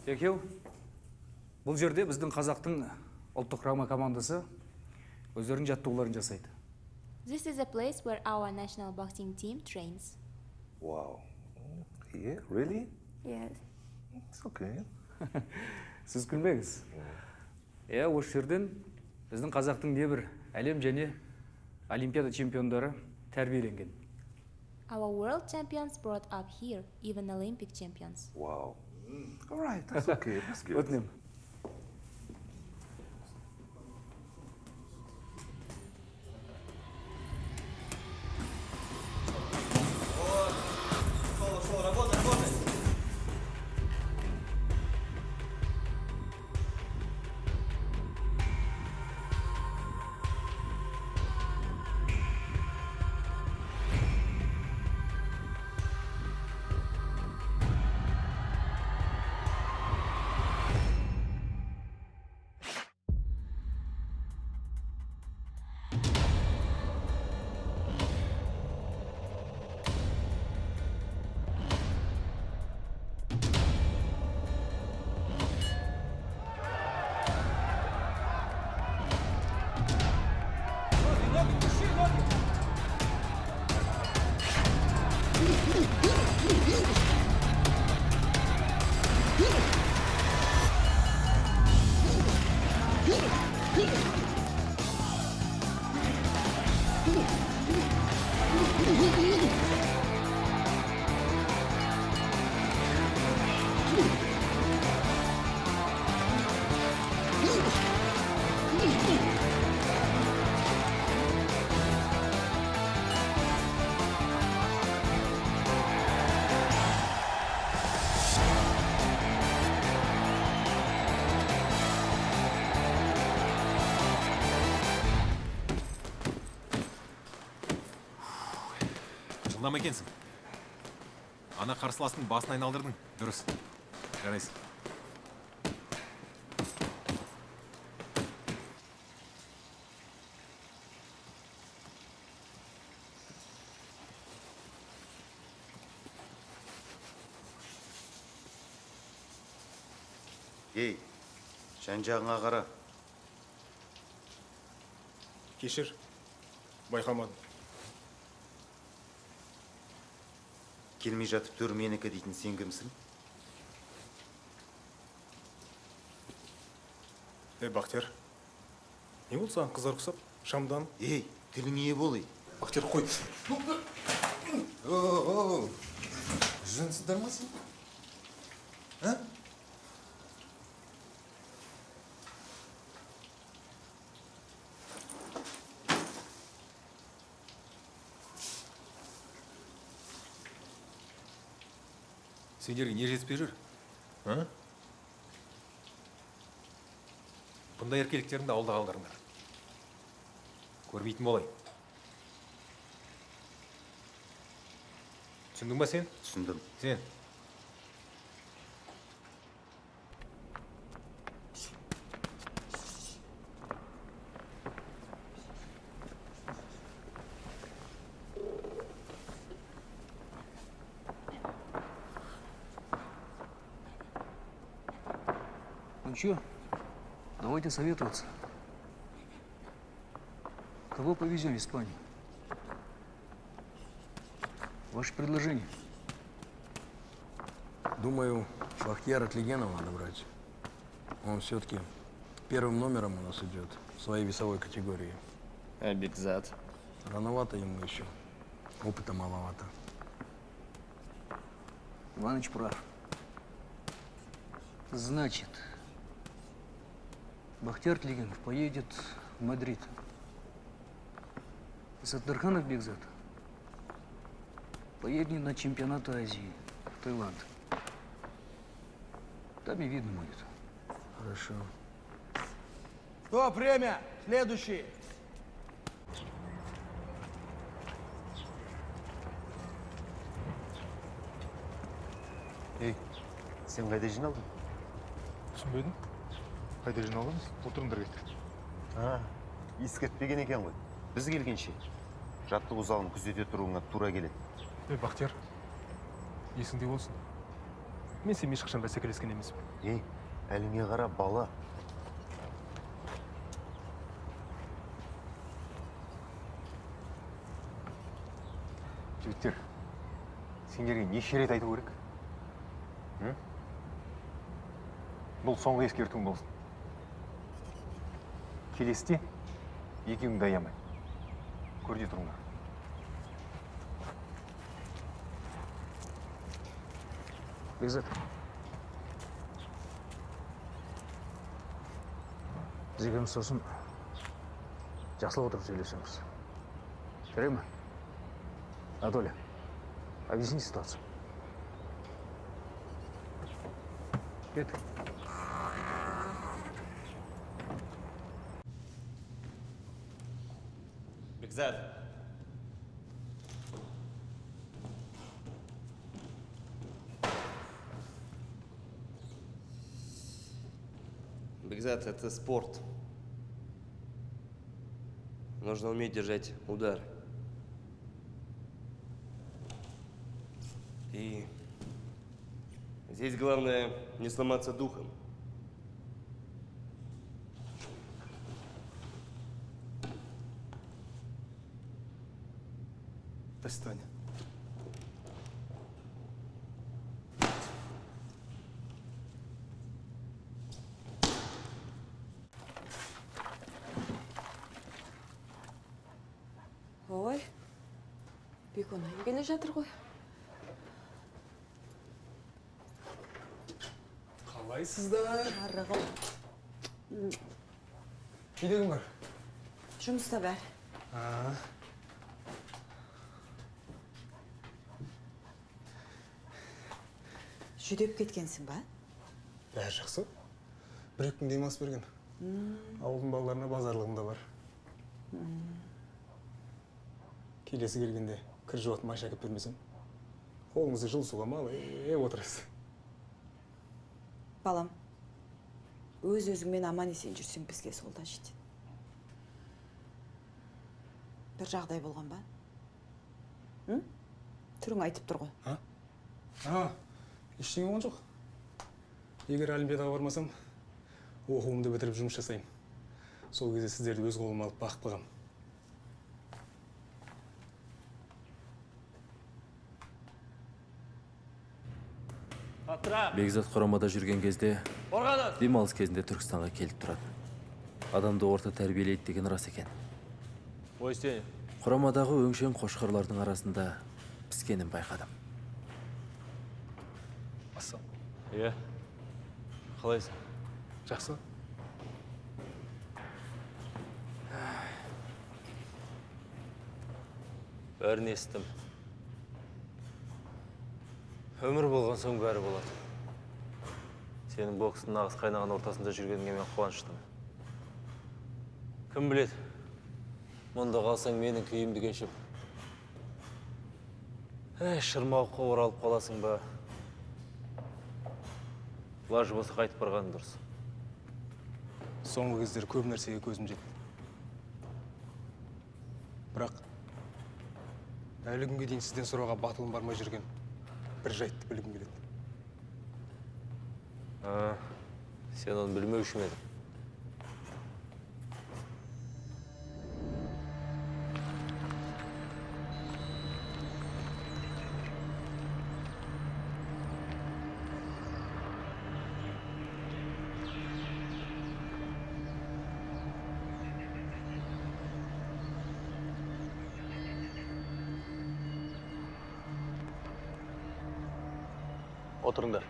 Екеу, бұл жерде біздің қазақтың ұлттық құрама командасы өздерінің жаттығуларын жасайды. This is a place where our national boxing team trains. Wow. Yeah, really? Yes. It's okay. Сіз күлмеңіз. Осы жерден біздің қазақтың небір әлем және олимпиада чемпиондары тәрбиеленген. Our world champions brought up here, even Olympic champions. Wow. All right, that's okay. That's good. Өтінем. Жылдам екенсің. Ана қарсыластың басын айналдырдың. Дұрыс. Жарайсың. Ей, жан-жағыңа қара. Кешір, байқамадым. Келмей жатып төр менікі дейтін сен кімсің? Бақтияр, не болды саған қыздар құсап, шамдан? Ей, тілің ие бол, ей. Бақтияр, қой. Жынсыздар ма сен? А? Сендерге не жетіспей жүр? Бұндай еркеліктеріңді ауылда қалдырыңдар. Көрмейтін болайын. Түсіндің ба сен? Түсіндім. Сен? Ну чё, давайте советоваться. Кого повезем в Испанию? Ваше предложение? Думаю, Бахтияра Тлегенова надо брать. Он все-таки первым номером у нас идет в своей весовой категории. А Бекзат? Рановато ему еще. Опыта маловато. Иваныч прав. Значит, Бахтияр Тлегенов поедет в Мадрид. Саттарханов Бекзат поедет на чемпионат Азии в Таиланд. Там и видно будет. Хорошо. Стоп, время! Следующий! Ей, сен қайда жиналдың? Түсінбедім. Қайда жиналдыңыз? Отырыңдар кетті. Ескертпеген екен ғой. Біз келгенше жаттығу залын күзете тұруыңа тура келеді. Бақтияр, есіңде болсын. Мен сен ешқашан бәсекелескен емеспін. Ей, әліңе қара, бала. Жігіттер, сендерге неше рет айту керек? Бұл соңғы ескертуім болсын. Келесте екеуіңді аямай. Көрде тұрыңдар. Бекзат. Біз екеуміз сосын жақсылап отырып сөйлесеміз. Керек ме? Анатолий, объясни ситуацию. Кет. Бекзат. Бекзат, это спорт. Нужно уметь держать удар. И здесь главное не сломаться духом. До свидания. Ой, Бекона келе жатыр ғой. Қалайсыздар? Арығым. Үйде кім бар? Жұмыста бәр. Жүдеп кеткенсің ба? Бәрі жақсы. Бір-екі күн демалыс берген. Ауылдың балаларына базарлығым да бар. Келесі келгенде кір жуатын майша әкеп бермесем, қолыңызды жылы суға малып отырасыз. Балам, өз-өзіңмен аман есен жүрсең бізге сол да жетеді. Бір жағдай болған ба? Түрің айтып тұр ғой. Ештеңе болған жоқ. Егер олимпиадаға бармасам, оқуымды бітіріп жұмыс жасаймын. Сол кезде сіздерді өз қолыма алып бақып қалам. Бекзат құрамада жүрген кезде, демалыс кезінде Түркістанға келіп тұрады. Адамды орта тәрбиелейді деген рас екен. Құрамадағы өңшең қошқарлардың арасында піскенін байқадым. Иә, қалайсың? Жақсы. Бәрін естім. Өмір болған соң бәрі болады. Сенің бокстың нағыз қайнаған ортасында жүргеніңе мен қуаныштымын. Кім біледі, мұнда қалсаң менің күйімді кешіп, шырмауыққа оралып қаласың ба? Лажы болса қайтып барғаның дұрыс. Соңғы кездері көп нәрсеге көзім жетті. Бірақ әлі күнге дейін сізден сұрауға батылым бармай жүрген бір жайтты білгім келеді. Сен оны білмеуші ме едің? Отырыңдар.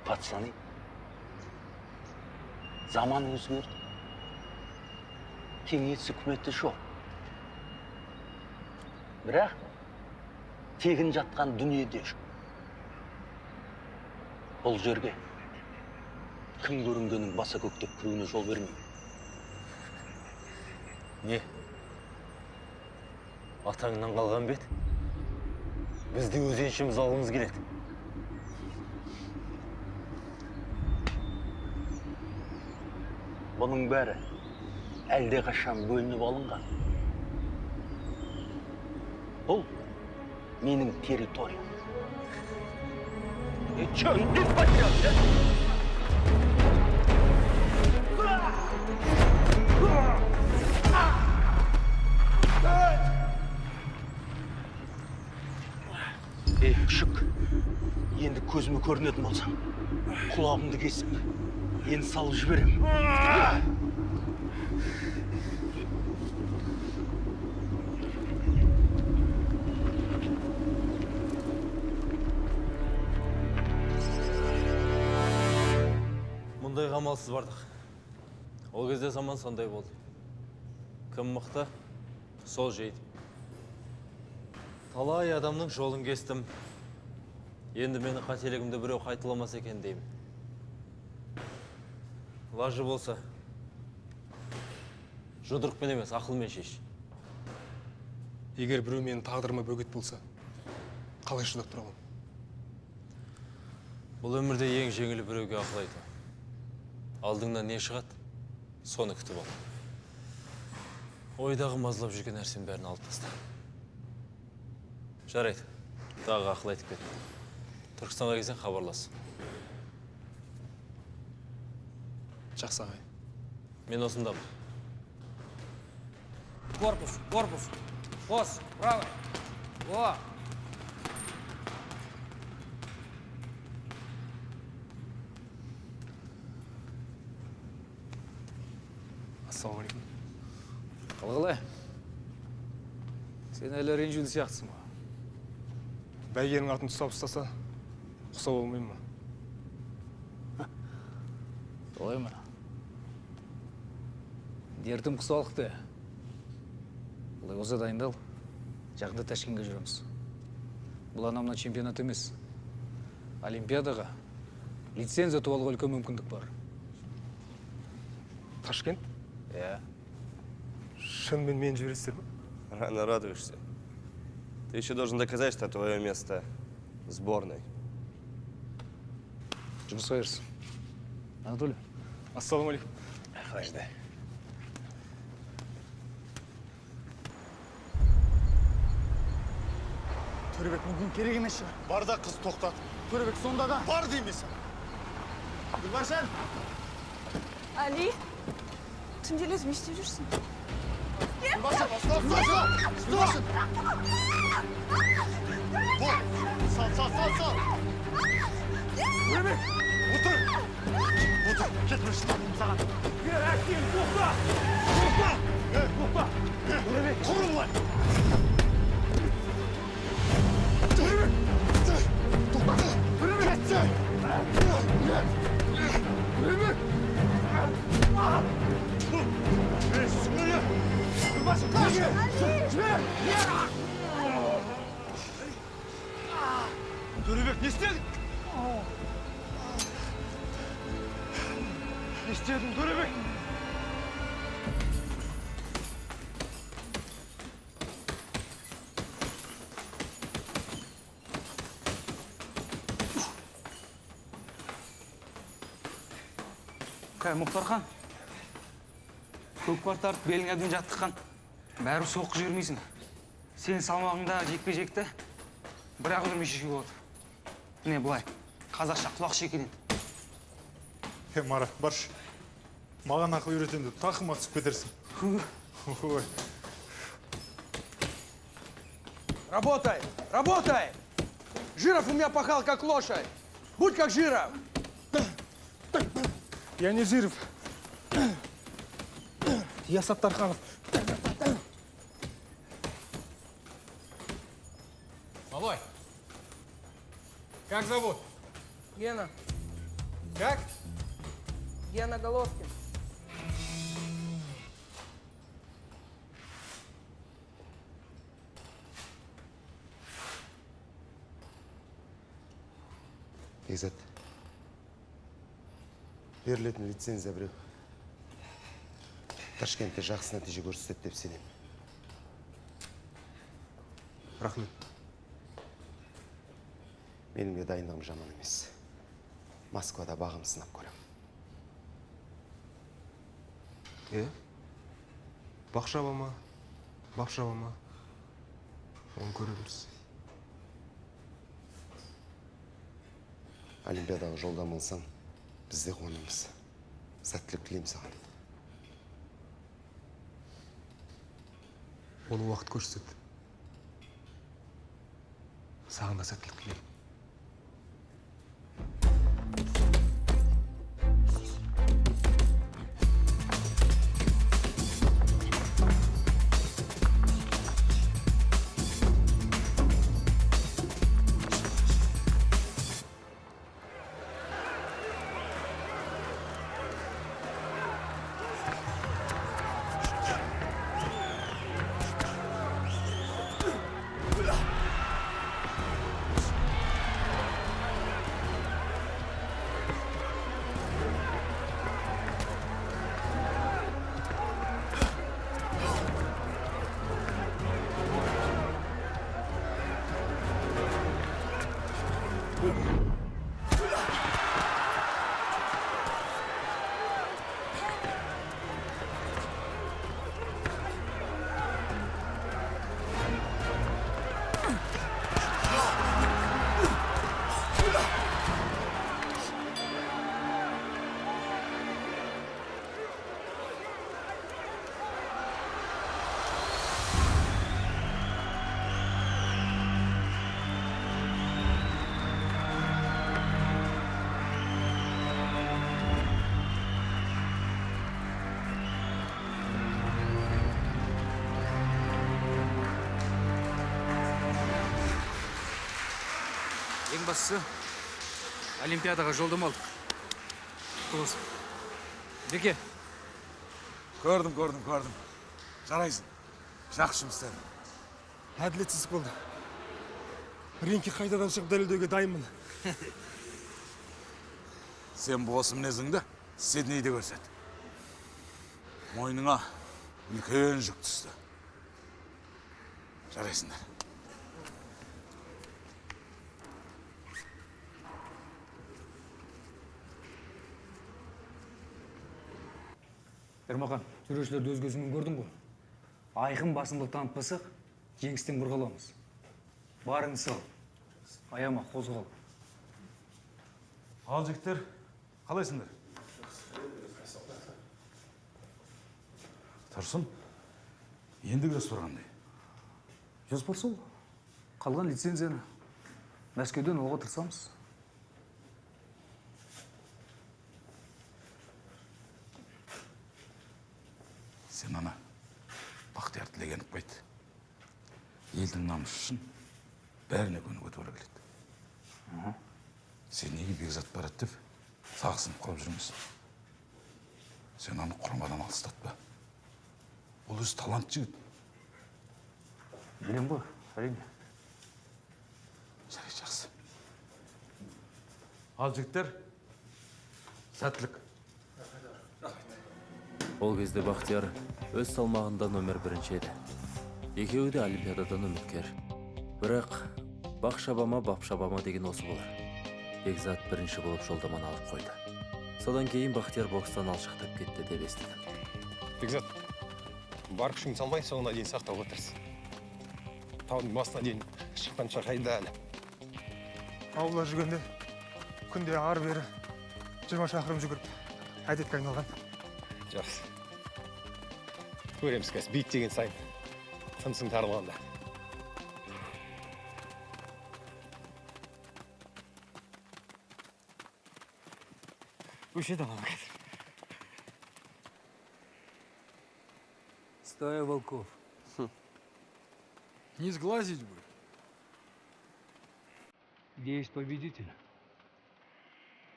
Пацаны, заман өзгерді. Кеңес үкіметі жоқ. Бірақ тегін жатқан дүниеде жоқ. Бұл жерге кім көрінгенің баса көктеп кіруіне жол бермейді. Не? Атаңнан қалған бет? Бізде өз еншіміз алғымыз келеді. Бұның бәрі әлде қашан бөлініп алынған. Бұл менің территориям. Чё, иди в порядок, күшік, енді көзіме көрінетін болсаң, құлағымды кесіп, енді салып жіберем. Мұндай қамалсыз бардық. Ол кезде заман сондай болды. Кім мықты, сол жейді. Талай адамның жолын кестім. Енді мені қателігімді біреу қайталамас екен деймін. Лажы болса, жұдырықпен емес, ақылмен шеш. Егер біреу менің тағдырыма бөгет болса, қалай шыдап тұра аламын? Бұл өмірде ең жеңілі біреуге ақыл айту. Алдыңнан не шығады, соны күтіп ал. Ойдағы мазлап жүрген нәрсен бәрін алып таста. Жарайды, тағы ақыл айтып кет. Түркістанға келсең хабарлас. Жақсы ағай. Мен осындамын. Корпус, корпус. Қос, правый. О! Ассалаумағалейкум. Қалай? Сен әлі ренжуді сияқтысың ба? Бәйгенің атын тұсап ұстаса, ұқсау болмайын ма? Солай ма? Дертім құсалықты. Бұлай олза дайындал. Жақында Ташкентке жүреміз. Бұл анамна чемпионат емес. Олимпиадаға лицензия ұтып алуға үлкен мүмкіндік бар. Ташкент? Иә. Шынымен мені жібересіздер ме? Рано радуешься. Ты еще должен доказать, что твое место в сборной. Жұмысқа берсін. Анатолий. Ассалаумағалейкум. Қалай. Төребек мүмкін керек емес шығар. Бар да қыз тоқтат. Төребек сонда да. Бар деймісің. Гүлбаршан! Али, түнделесің, не істеп жүрсің? Гүлбаршан, стоп! Бол! Сал! Төребек! Отыр! Кетмеш, саған. Әкел, тоқта! Тоқта! Төребек! Құры бұлай! Төребек, не істедің? Не істедің, Төребек? Мұхтархан, көкпар тартып беліңе әбден жаттыққан. Бәрі соққы жүрмейсің. Сен салмағыңда жекпе-жекті бір-ақ өлмей шешуге болады. Міне былай, қазақша құлақ шекеден. Марат, баршы. Маған ақыл үйретемді, тақыма түсіп кетерсің. Ой. Работай! Работай! Жиров у меня пахал как лошадь. Будь как Жиров. Я не Жиров. Я Саттарханов. Малой, как зовут? Гена. Как? Гена Головкин. Бекзат, берілетін лицензия біреу. Ташкентте жақсы нәтиже көрсетеді деп сенемін. Рахмет. Менің де дайындығым жаман емес. Москвада бағым сынап көрем. Бақшаба ма? Оны көреміз. Олимпиадаға жолдам алсаң, біз де қуанамыз. Сәттілік тілеймін саған. Оны уақыт көрсетеді. Саған да сәттілік тілеймін. бастысы Олимпиадаға жолдама алдық. Құлыс. Беке. Көрдім. Жарайсың. Жақсы жұмыс істедің. Әділетсіз болды. Рингке қайтадан шығып дәлелдеуге дайынмын. Сен бұл осы мінезіңді Сиднейде көрсет. Мойныңа үлкен жүк түсті. Жарайсыңдар. Ермақан, төрешілерді өз көзіңмен көрдің ғой. Айқын басымдылық танытпасақ, жеңістен құр қаламыз. Барыңды сал. Аяма, қозғал. Ал жігіттер, қалайсыңдар? Тұрсын, ендігі жоспар қандай? Жоспар сол. Қалған лицензияны Мәскеуден алуға тырысамыз. Сен ана Бақтияр тілегеніп қойды. Елдің намысы үшін бәріне көнуге тура келеді. Сен неге Бекзат барады деп сағысынып қалып жүрмесін. Сен аны құрмадан алыстатпа. Ол өзі талант жігіт. Білем ғой, әрине. Жарай, жақсы. Ал жігіттер, сәттілік. Ол кезде Бақтияр өз салмағында номер 1 еді. Екеуі де Олимпиададан үміткер. Бірақ бақ шабама, бап шабама деген осы болар. Бекзат бірінші болып жолдаманы алып қойды. Содан кейін Бақтияр бокстан алшақтап кетті деп естідім. Бекзат, бар күшіңді салмай, соңына дейін сақтауға тырыс. Таудың басына дейін шыққанша қайда әлі. Ауылда жүргенде күнде ары бері 20 шақырым жүгіріп, әдетке айналған. Жақсы. Көреміз қазір биік деген сайын тынысың тарылғанда. Көшеде ана кетір. Стая волков. Не сглазить бы. Где есть победитель,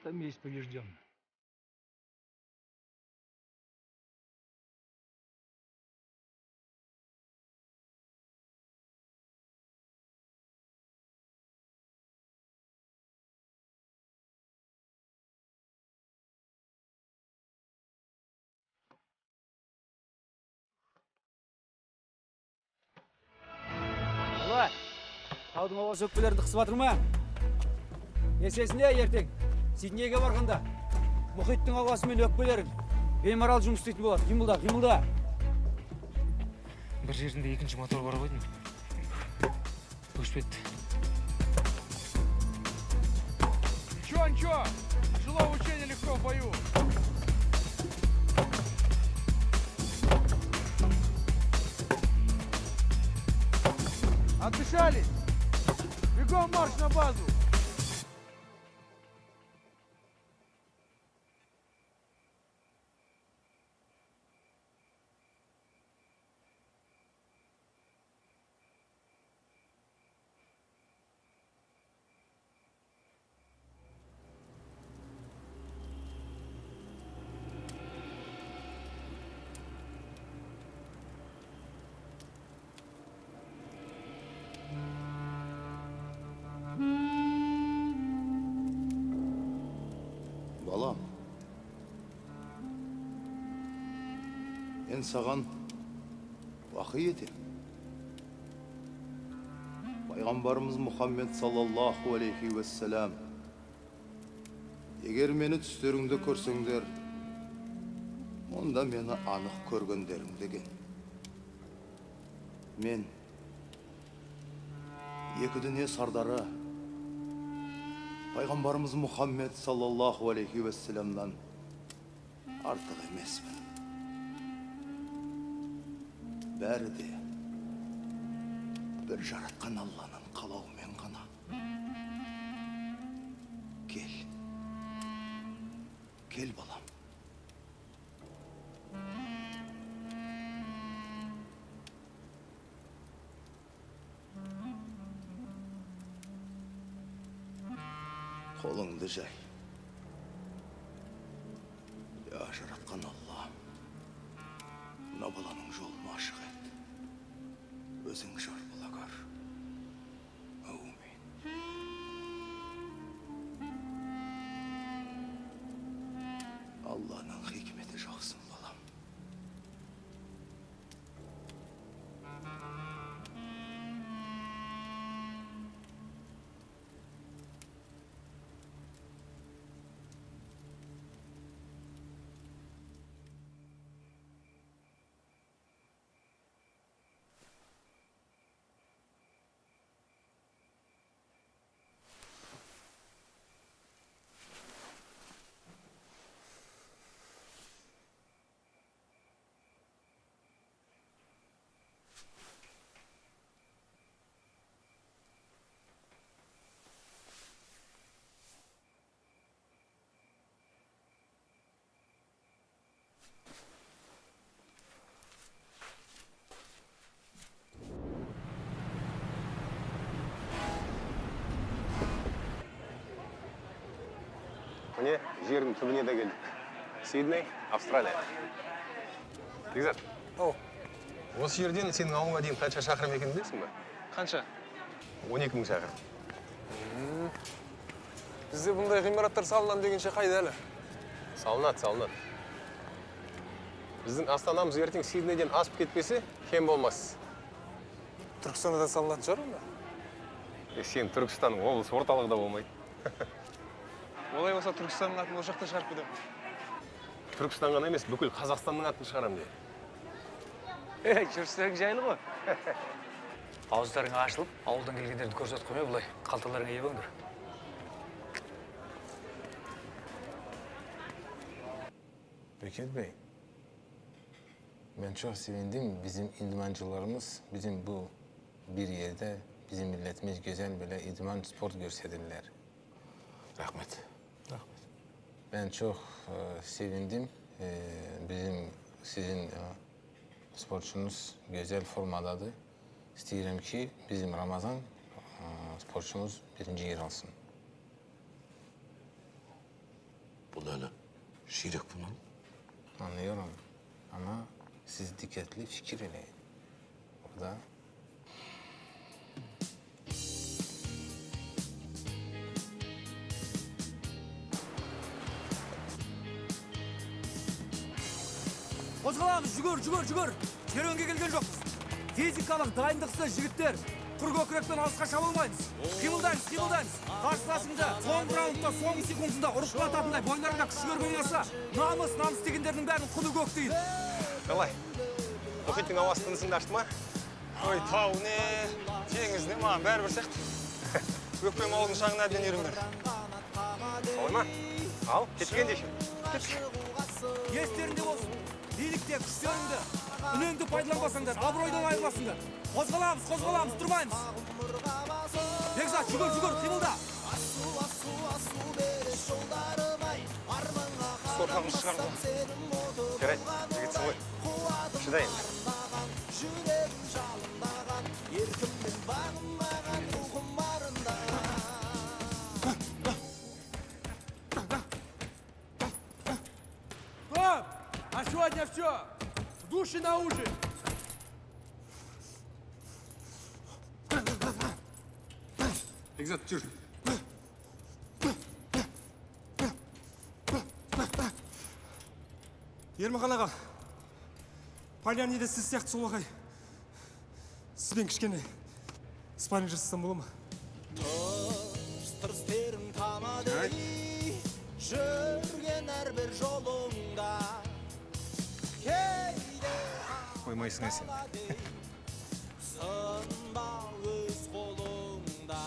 там есть побежденный. Олай, таудың ауасы өкпелерін қысып жатыр ма? Есесінде ертең Сиднейге барғанда мұхиттың ауасы мен өкпелерін беймарал жұмыс істейтін болады. Қимылда. Бір жерінде екінші мотор бар қойдың. Өшпетті. Ничего, тяжело в учении, легко в бою. Отдышались. Бегом марш на базу. Балам, мен саған уақи етем. Пайғамбарымыз Мұхаммед саллаллаху алейхи вассалам, егер мені түстеріңді көрсеңдер, онда мені анық көргендерің деген. Мен екі дүние сардары Пайғамбарымыз Мұхаммед саллаллаху алейхи вассаламнан артық емеспін. Бәрі де бір жаратқан Алланың қалауымен ғана. Кел балам. Қолыңды жай. Я жаратқан Аллам, мына баланың жолын ашық ет. Өзің жар бола көр. Әумин. Алланың хикметі жақсын балам. Міне, жердің түбіне де келдік. Сидней, Австралия. Бекзат. Осы жерден сенің ауылыңа дейін қанша шақырым екенін білесің бе? Қанша? 12 000 шақырым. Бізде бұндай ғимараттар салынады дегенше қайда әлі? Салынады. Біздің астанамыз ертең Сиднейден асып кетпесе, кем болмас. Түркістанда да салынатын шығар онда? Сен Түркістанның облыс орталығы да болмайды. Олай болса Түркістанның атын ол жақта шығарып кетемін. Түркістан ғана емес, бүкіл Қазақстанның атын шығарам де. Жүрістерің жайлы ғой. Ауыздарың ашылып, ауылдан келгендерді көрсетіп қоймай, бұлай қалталарыңа ие болыңдар. Бекет Бey, ben çok sevindim. Bizim idmancılarımız bizim bu bir yerde bizim milletimiz güzel böyle idman spor gösterdiler. Rahmet. Ben çok sevindim. Bizim sizin sporcunuz güzel formadadır. İsterim ki bizim Ramazan sporcumuz birinci yer alsın. Bu öyle. Şiirek bunun. Anlıyorum ama siz dikkatli fikir eleyin. Orada Қозғаламыз, жүгір. Серуенге келген жоқпыз. Физикалық дайындықсыз жігіттер. Құр көкіректен алысқа шаба алмаймыз. Қимылдаймыз. Қарсыласыңды соңғы раундта, соңғы секундында ұрып құлататындай бойларында күш көрмей алса, намыс дегендердің бәрін құны көк дейді. Қалай? Мұхиттың ауасы тынысыңды ашты ма? Ой, тау не, теңіз не, маған бәрібір сияқты. Өкпем ауылдың шаңына әбден еріңдер. Солай ма? Ал, кеткен деші. Естерінде болсын. Билікте күштеріңді, үнеңді пайдаланбасаңдар, абыройдан айырыласыңдар. Қозғаламыз, тұрмаймыз. Бекзат, жүгір, қимылда. Сорқамыз шығарды. Жарайды, жігітсің ғой. Шыдайын. А сегодня все. В душе на ужин. Бекзат, жүр. Ермахан аға, Полянеде сіз сияқты солағай. Сізбен кішкене спарринг жасасам бола ма? Тырс-тырстерің тамады жүрген әрбір жолыңда Қоймайсың сен. сынба өз қолыңда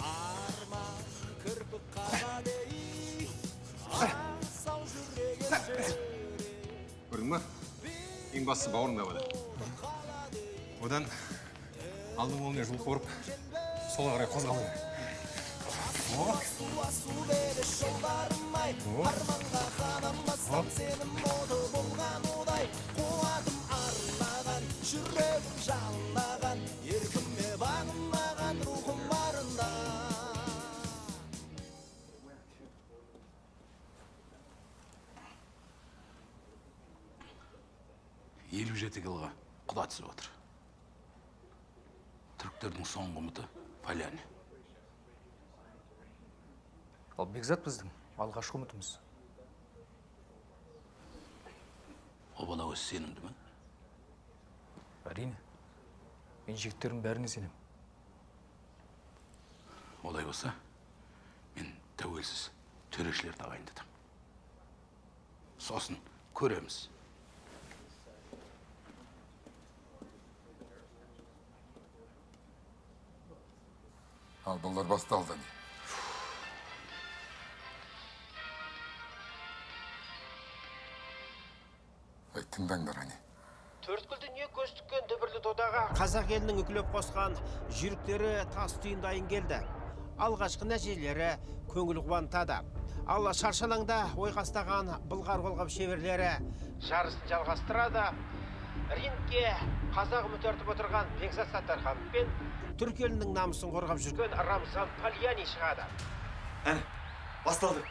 арман кірпік қағады асау жүрегім Көрдің ма? Ең бастысы бауырында бады. Одан алдың қолымен жұлқы ұрып, сола қарай қозғалды. Асу бері жолдарым-ай арманға қанамасам сенім моды болған одай қуатым арнаған жүрегім жалынаған еркіме бағынбаған рухым барында 57 жылға құда түсіп отыр. Түріктердің соңғы ұмыты Поляне. Ал Бекзат біздің алғашқы үмітіміз. О бала өзі сенімді ме? Әрине. Мен жігіттердің бәріне сенем. Олай болса, мен тәуелсіз төрешілер тағайындадым. Сосын көреміз. Ал балалар басталды не? Ай, тыңдаңдар әне. Төрткүл дүние көз тіккен дүбірлі додаға қазақ елінің үкілеп қосқан жүйріктері тас түйіндайын келді. Алғашқы нәтижелері көңіл қуантады. Ал шаршалаңда ойқастаған былғар қолғап шеберлері жарысын жалғастырады. Рингке қазақ үміт артып отырған Бекзат Саттархан пен түрік елінің намысын қорғап жүрген Рамзан Пальяни шығады. Әне, басталды.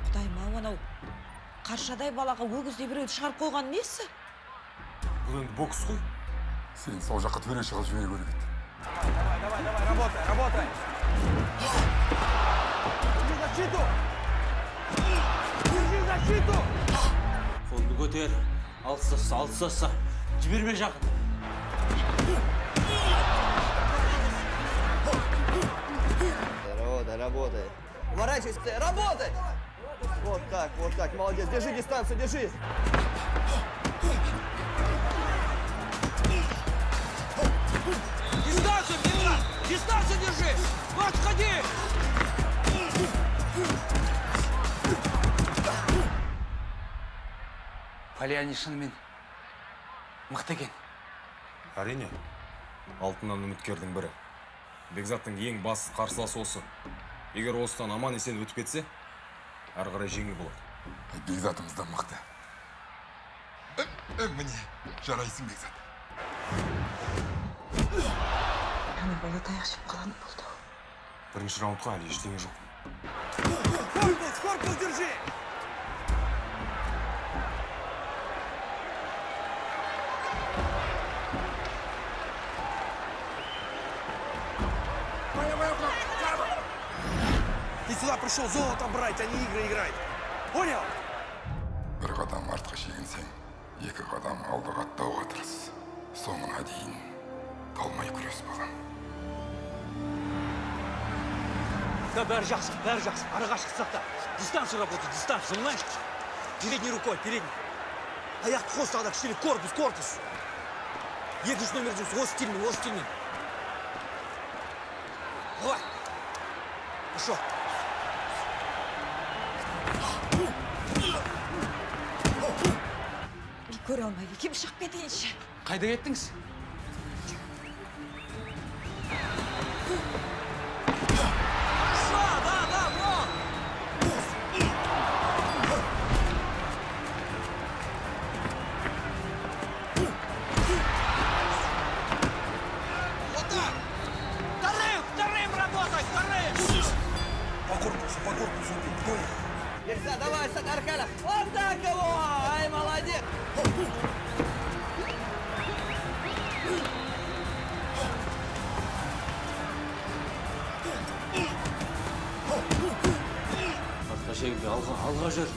Құдайым-ау, анау қаршадай балаға өгіздей біреуді шығарып қойған несі? Бұл енді бокс қой. Сен сол жаққа төреші қылып жібере көріп еді. Давай, работай, работай! Держи защиту! Держи защиту! Қолды көтер, алсаса, жіберме жақын. Работай, работай. Уворачивайся, работай! Вот так, молодец. Держи дистанцию, держи. Дистанцию держи! Вот, входи! Поляне шынымен мықты екен. Әрине, алтыннан үміткердің бірі. Бекзаттың ең басты қарсыласы осы. Егер осыдан аман есен өтіп кетсе, әрі қарай жеңіл болады. Бекзатымыздан мықты. Міне, жарайсың Бекзат. Ана бала таяқ жеп қалған болды. Бірінші раундқа әлі ештеңе жоқ. Корпус держи! Ты сюда пришел золото брать, а не игры играть. Понял? Бір қадам артқа шегінсең, екі қадам алдыға аттауға тырыс. Соңына дейін талмай күрес балам. Да, бәрі жақсы. Араға шықсақ та. Дистанцию работает, дистанцию, понимаешь? Передней рукой, передней. Аяқты қос тағда кішкене, корпус. Екінші номер жұмыс, осы стильмен. Давай. Еще. Көре алмай, кем шығып кетейінші. Қайда кеттіңіз? Вторым работать, вторым! По корпусу, понял? Бекзат, давай, Саттархан. Вот так его! Ай, молодец! Артқа шегінбе, алға жүр.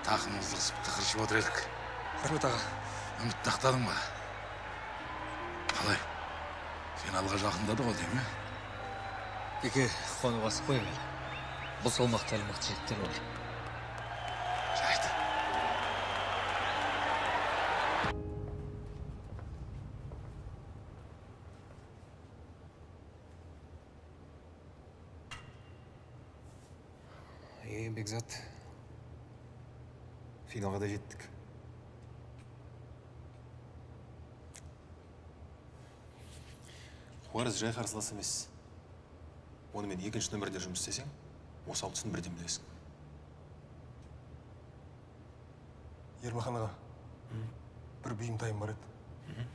тақымымызды қысып тықыршып отыр едік. Рахмет аға. Үмітті ақтадың ба? Қалай? Финалға жақындады ғой деймін, Беке, қуаны басып қоя бер. Бұл салмақта әлі мықты жігіттер бар. Жарайды. Бекзат, финалға да жеттік. Қуарыз жай қарсылас емес. Онымен екінші нөмірде жұмыс істесең, осал тұсын бірден білесің. Ермахан аға, бір бұйымтайым бар еді.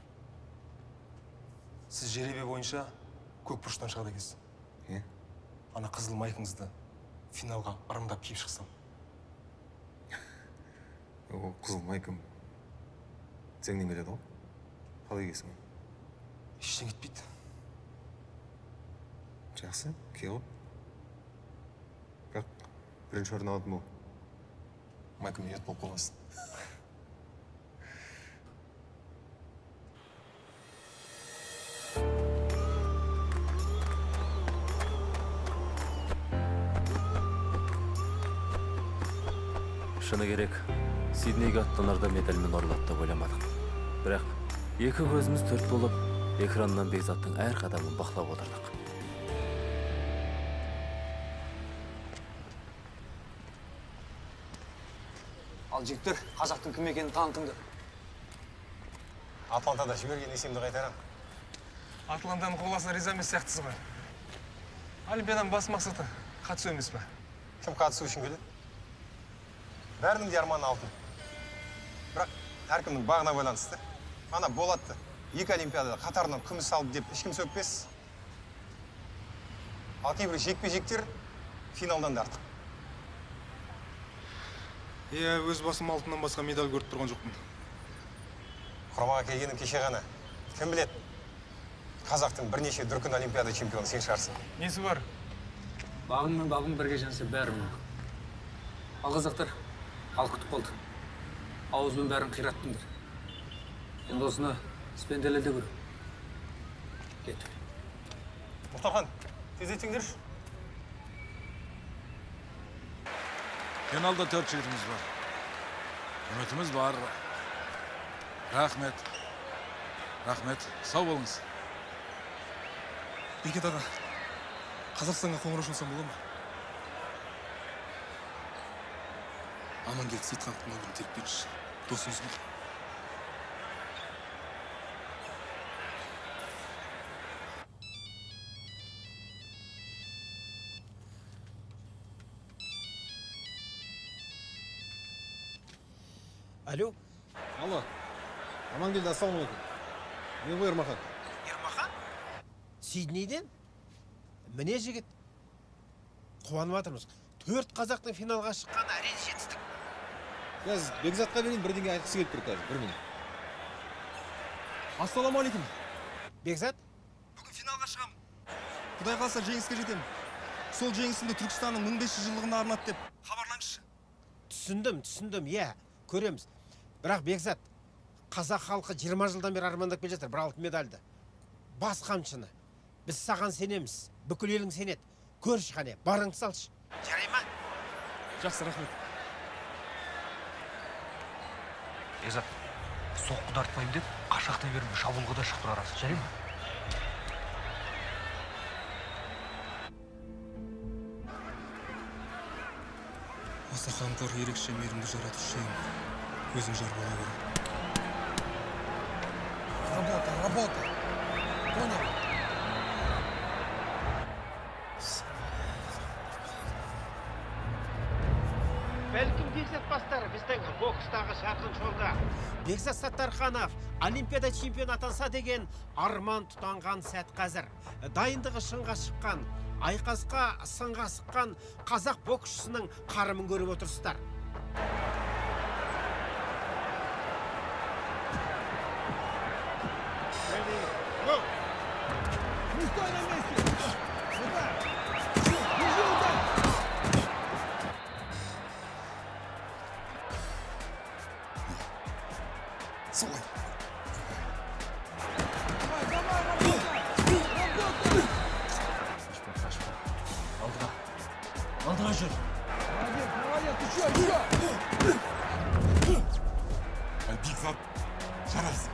Сіз жеребе бойынша көк бұрыштан шығады екенсіз. Ана қызыл майкаңызды финалға ырымдап киіп шықсам. О, қызыл майкам теңнен келеді ғой. Қалай киесің? Ештен кетпейді. Жақсы, кие ғой. Бірақ бірінші орын алатын бол. Майкам ұят болып қалмасын. Шыны керек, Сиднейге аттанарда медальмен оралады деп ойламадық. Бірақ екі көзіміз төрт болып, экраннан Бекзаттың әр қадамын бақылап отырдық. Ал жігіттер, қазақтың кім екенін танытыңдар. Атлантада жіберген есемді қайтарам. Атлантаның қоласына риза емес сияқтысыз ғой. Олимпиаданың бас мақсаты қатысу емес пе? Кім қатысу үшін келеді? Бәрінің де арманы алтын. Бірақ әркімнің бағына байланысты. Ана Болатты екі олимпиадада қатарынан күміс алды деп ешкім сөкпес. Ал кейбір жекпе-жектер финалдан да артық. Өз басым алтыннан басқа медаль көріп тұрған жоқпын. Құрамаға келгенім кеше ғана. Кім біледі? Қазақтың бірнеше дүркін олимпиада чемпионы сен шығарсың. Несі бар? Бағың мен бағың бірге жанса бәрі мүмкін. Ал қазақтар, ал күтіп қалды. Ауызбен бәрін қираттыңдар. Енді осыны іспен дәлелдеу керек. Кет. Мұхтархан, тез етсеңдерші. Финалда 4 жігітіміз бар. Үмітіміз бар. Рахмет. Рахмет. Сау болыңыз. Бекет аға, Қазақстанға қоңырау шалсам бола ма? Амангелді Сейітхановтың нөмірін теріп беріңізші. Досыңыз ғой. Алло? Алло. Амангелді, ассалаумалейкум. Мен ғой Ермахан. Ермахан? Сиднейден? Міне жігіт. Қуанып жатырмыз. 4 қазақтың финалға шыққаны әрең жетістік. Қазір Бекзатқа берейін, бірдеңе айтқысы келіп тұр қазір, 1 минут. Ассалаумалейкум. Бекзат? Бүгін финалға шығамын. Құдай қаласа жеңіске жетемін. Сол жеңісімді Түркістанның 1500 жылдығына арнап деп хабарлаңызшы. Түсіндім, иә, көреміз. Бірақ Бекзат, қазақ халқы 20 жылдан бері армандап келе жатыр, бір алтын медальді. Бас қамшыны. Біз саған сенеміз, бүкіл елің сенеді. Көрші қане, барыңды салшы. Жарай ма? Жақсы, рахмет. Бекзат, соққыды артпайым деп, қашақтай бермей шабуылға да шығып тұрарасың, жарай ма? Аса қамқор ерекше мейірімді жаратушы ең. Көзің жар бола көрі. Работа. Понял? Бәлкім Бекзат бастар біздің бокстағы жарқын жолда. Бекзат Саттарханов Олимпиада чемпион атанса деген арман тұтанған сәт қазір. Дайындығы шыңға шыққан, айқасқа сынға сыққан қазақ боксшысының қарымын көріп отырсыздар. солай. Алдыға жүр. Молодец, еще! Бекзат, жарайсың.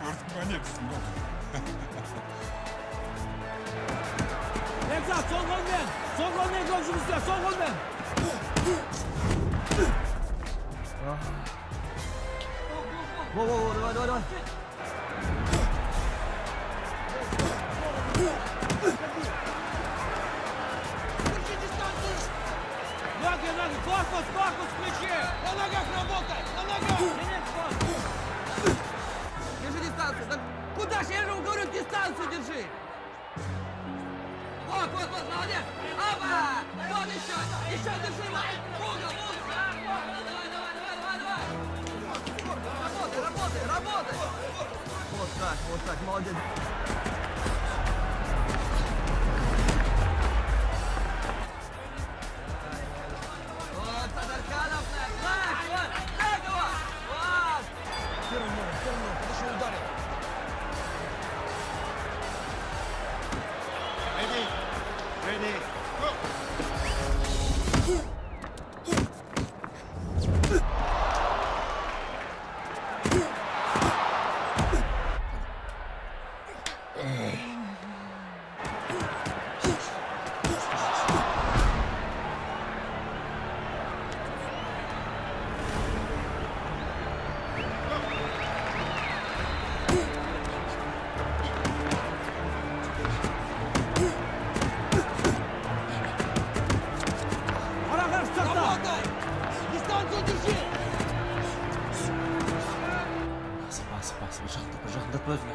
Көрдің ба не біздің болды? Бекзат, сол қолмен! Сол қолмен көп жұмыс істе, сол қолмен! Давай. Ноги, корпус, плечи! На ногах работай! На ногах! Держи дистанцию! Да куда ж, я же говорю, дистанцию держи! Вот, молодец! Опа! Вот еще держи его! Угол! Давай! Работай! Вот так, молодец! Вот, Садарканов! Так его! Вот! Первый номер, подошел, ударил! Ready. Работай! Дистанцию держи! Асып, жақындатпа өзіңе.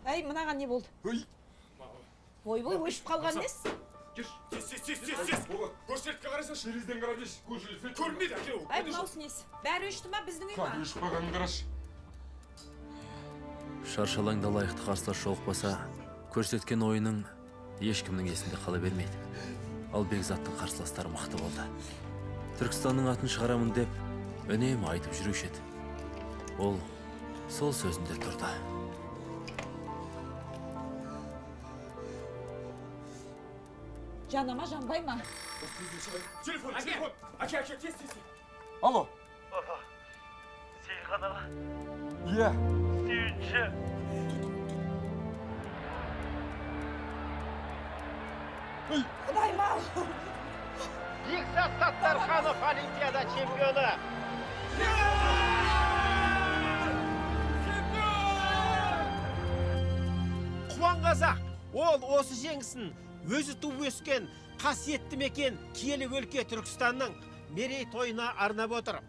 Әй, мынаған не болды? Ойбой, өшіп қалған нес? Сес. Көрсетке қарасашы, терезеден қарап еш. Көрмейді әке ол. Әй, мынаусы несі? Бәрі өшті ма біздің үй ма? Өшіп қалғанын қарашы. Шаршалаңда лайықты қарсылас жолықпаса, көрсеткен ойының ешкімнің есінде қала бермейді. Ал Бекзаттың қарсыластары мықты болды. Түркістанның атын шығарамын деп, үнемі айтып жүруші еді. Ол сол сөзінде тұрды. Жанама, жанбай ма? Телефон. Әке, тез. Алло. Сейілхан аға. Иә. Сүйінші. Құдайым ау! Бекзат Саттарханов Олимпиада чемпионы. Қуан қазақ, ол осы жеңісін өзі туып өскен қасиетті мекен киелі өлке Түркістанның мерейтойына арнап отыр.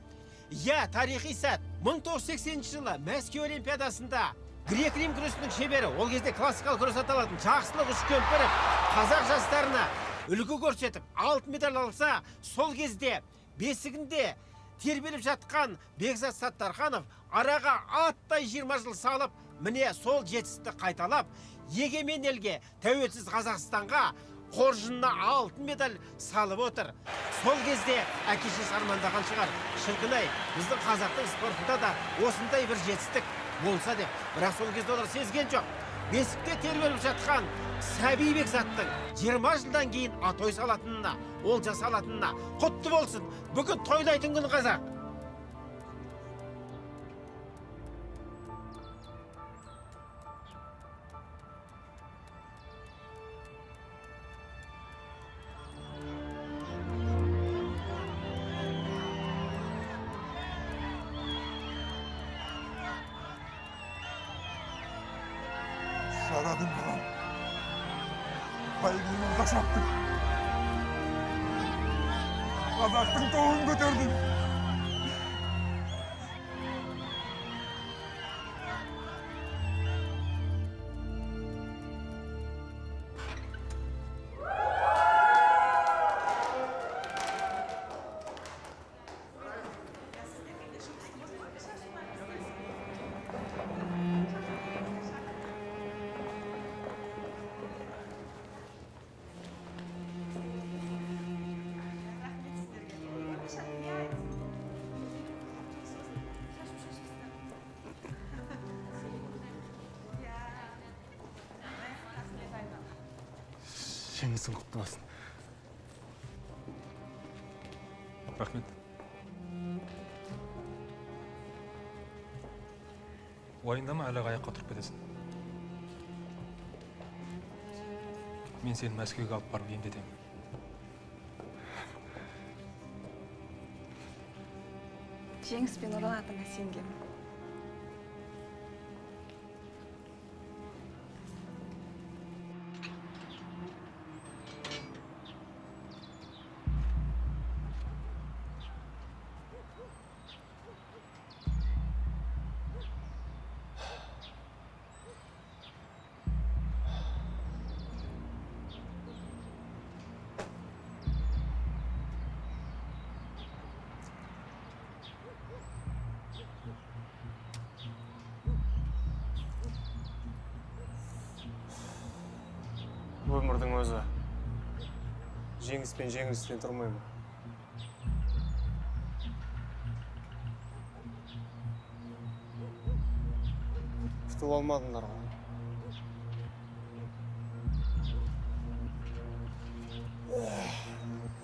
Иә, тарихи сәт. 1980 жылы Мәскеу Олимпиадасында грек-рим күресінің шебері, ол кезде классикалық күрес аталатын Жақсылық Үшкемпіров қазақ жастарына үлгі көрсетіп, алтын медаль алса, сол кезде бесігінде тербеліп жатқан Бекзат Саттарханов араға аттай 20 жыл салып, міне сол жетістікті қайталап, егемен елге, тәуелсіз Қазақстанға қоржынына алтын медаль салып отыр. Сол кезде әкешесі армандаған шығар. Шіркін-ай, біздің қазақтың спортында да осындай бір жетістік болса деп. Бірақ сол кезде олар сезген жоқ. Бесікте тербеліп жатқан Сәби Бекзаттың 20 жылдан кейін атой салатынына, ол жасалатынына құтты болсын. Бүгін тойлайтын күн қазақ. Жарадың маған. Байгенін қашаптың. Қазақтың туын көтердің. жеңісің құтты болсын. Рахмет. Уайымдама, әлі аяққа тұрып кетесің. Мен сені Мәскеуге алып барып емдетемін. Жеңіспен оранатына сенгем. Өмірдің өзі жеңіс пен жеңілістен тұрмайды. Күтіп алмадыңдар ғой.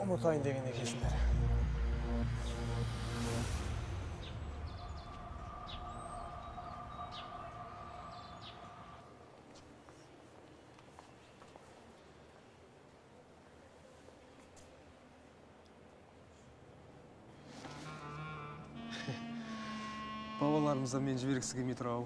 Ұмытайын деген екенсіңдер. Бабаларымыздан мен жібергісі келмей тұр ау.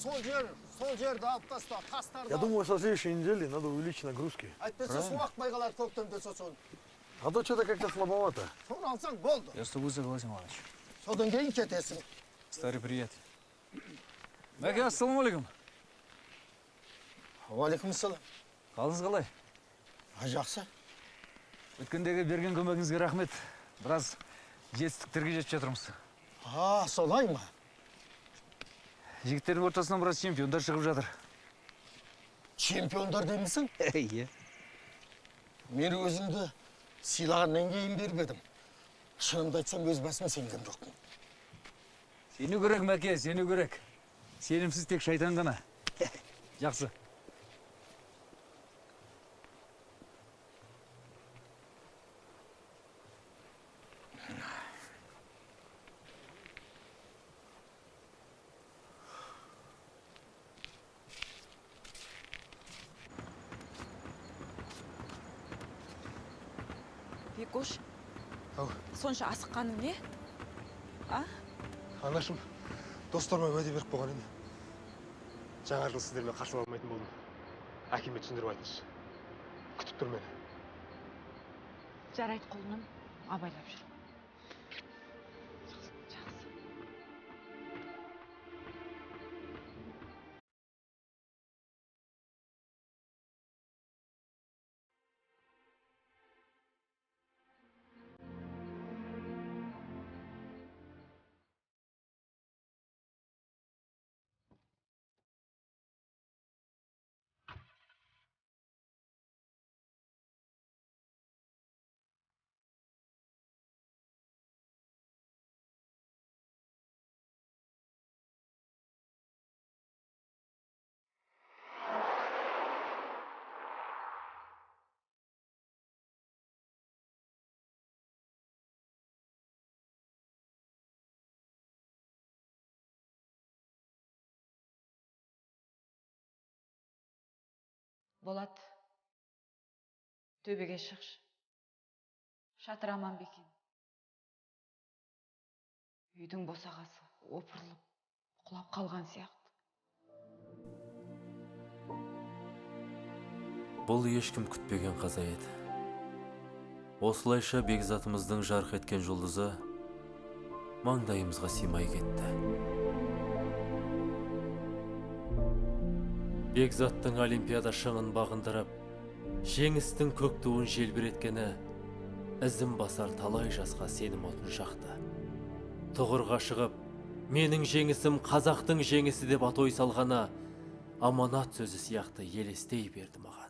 Сол жерді алып таста, тастарды. Я думаю, со следующей недели надо увеличить нагрузки. Айтпаса су ақпай қалар көктемде сосын. А то что-то как-то слабовато. Соны алсаң болды. Я с тобой согласен, Иваныч. Содан кейін кетесің. Старый приятель. Мәке, ассалаумалейкум. Уалейкумассалам. Қалыңыз қалай? Жақсы. Өткендегі берген көмегіңізге рахмет. Біраз жетістіктерге жетіп жатырмыз. Солай ма? Жігіттердің ортасынан біраз чемпиондар шығып жатыр. Чемпиондар деймісің? Иә. Мен өзімді сыйлағаннан кейін бермедім. Шынымды айтсам өз басыма сенген жоқпын. Сену керек, Мәке, сену керек. Сенімсіз тек шайтан ғана. Жақсы. Бекош, сонша асыққаның не? Анашым, достарыма уәде беріп қойған енді. Жаңа жыл сіздермен қарсы алмайтын болдым. Әкеме түсіндіріп айтыңызшы. Күтіп тұр мені. Жарайды қолынан, абайлап жүр. Болат, төбеге шықшы. Шатыр аман бекен. Үйдің босағасы опырылып, құлап қалған сияқты. Бұл ешкім күтпеген қаза еді. Осылайша бекзатымыздың жарқ еткен жұлдызы маңдайымызға симай кетті. Бекзаттың Олимпиада шыңын бағындырып, жеңістің көк туын желбіреткені ізім басар талай жасқа сенім отын жақты. Тұғырға шығып, менің жеңісім қазақтың жеңісі деп атой салғаны аманат сөзі сияқты елестей берді маған.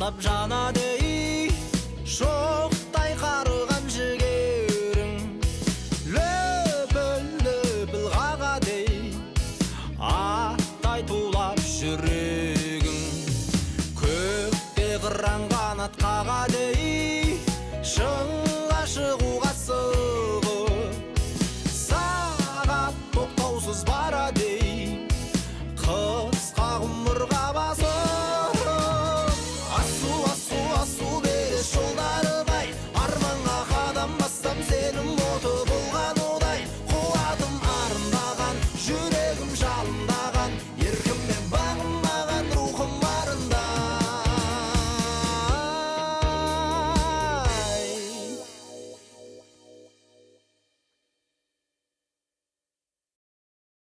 жамандап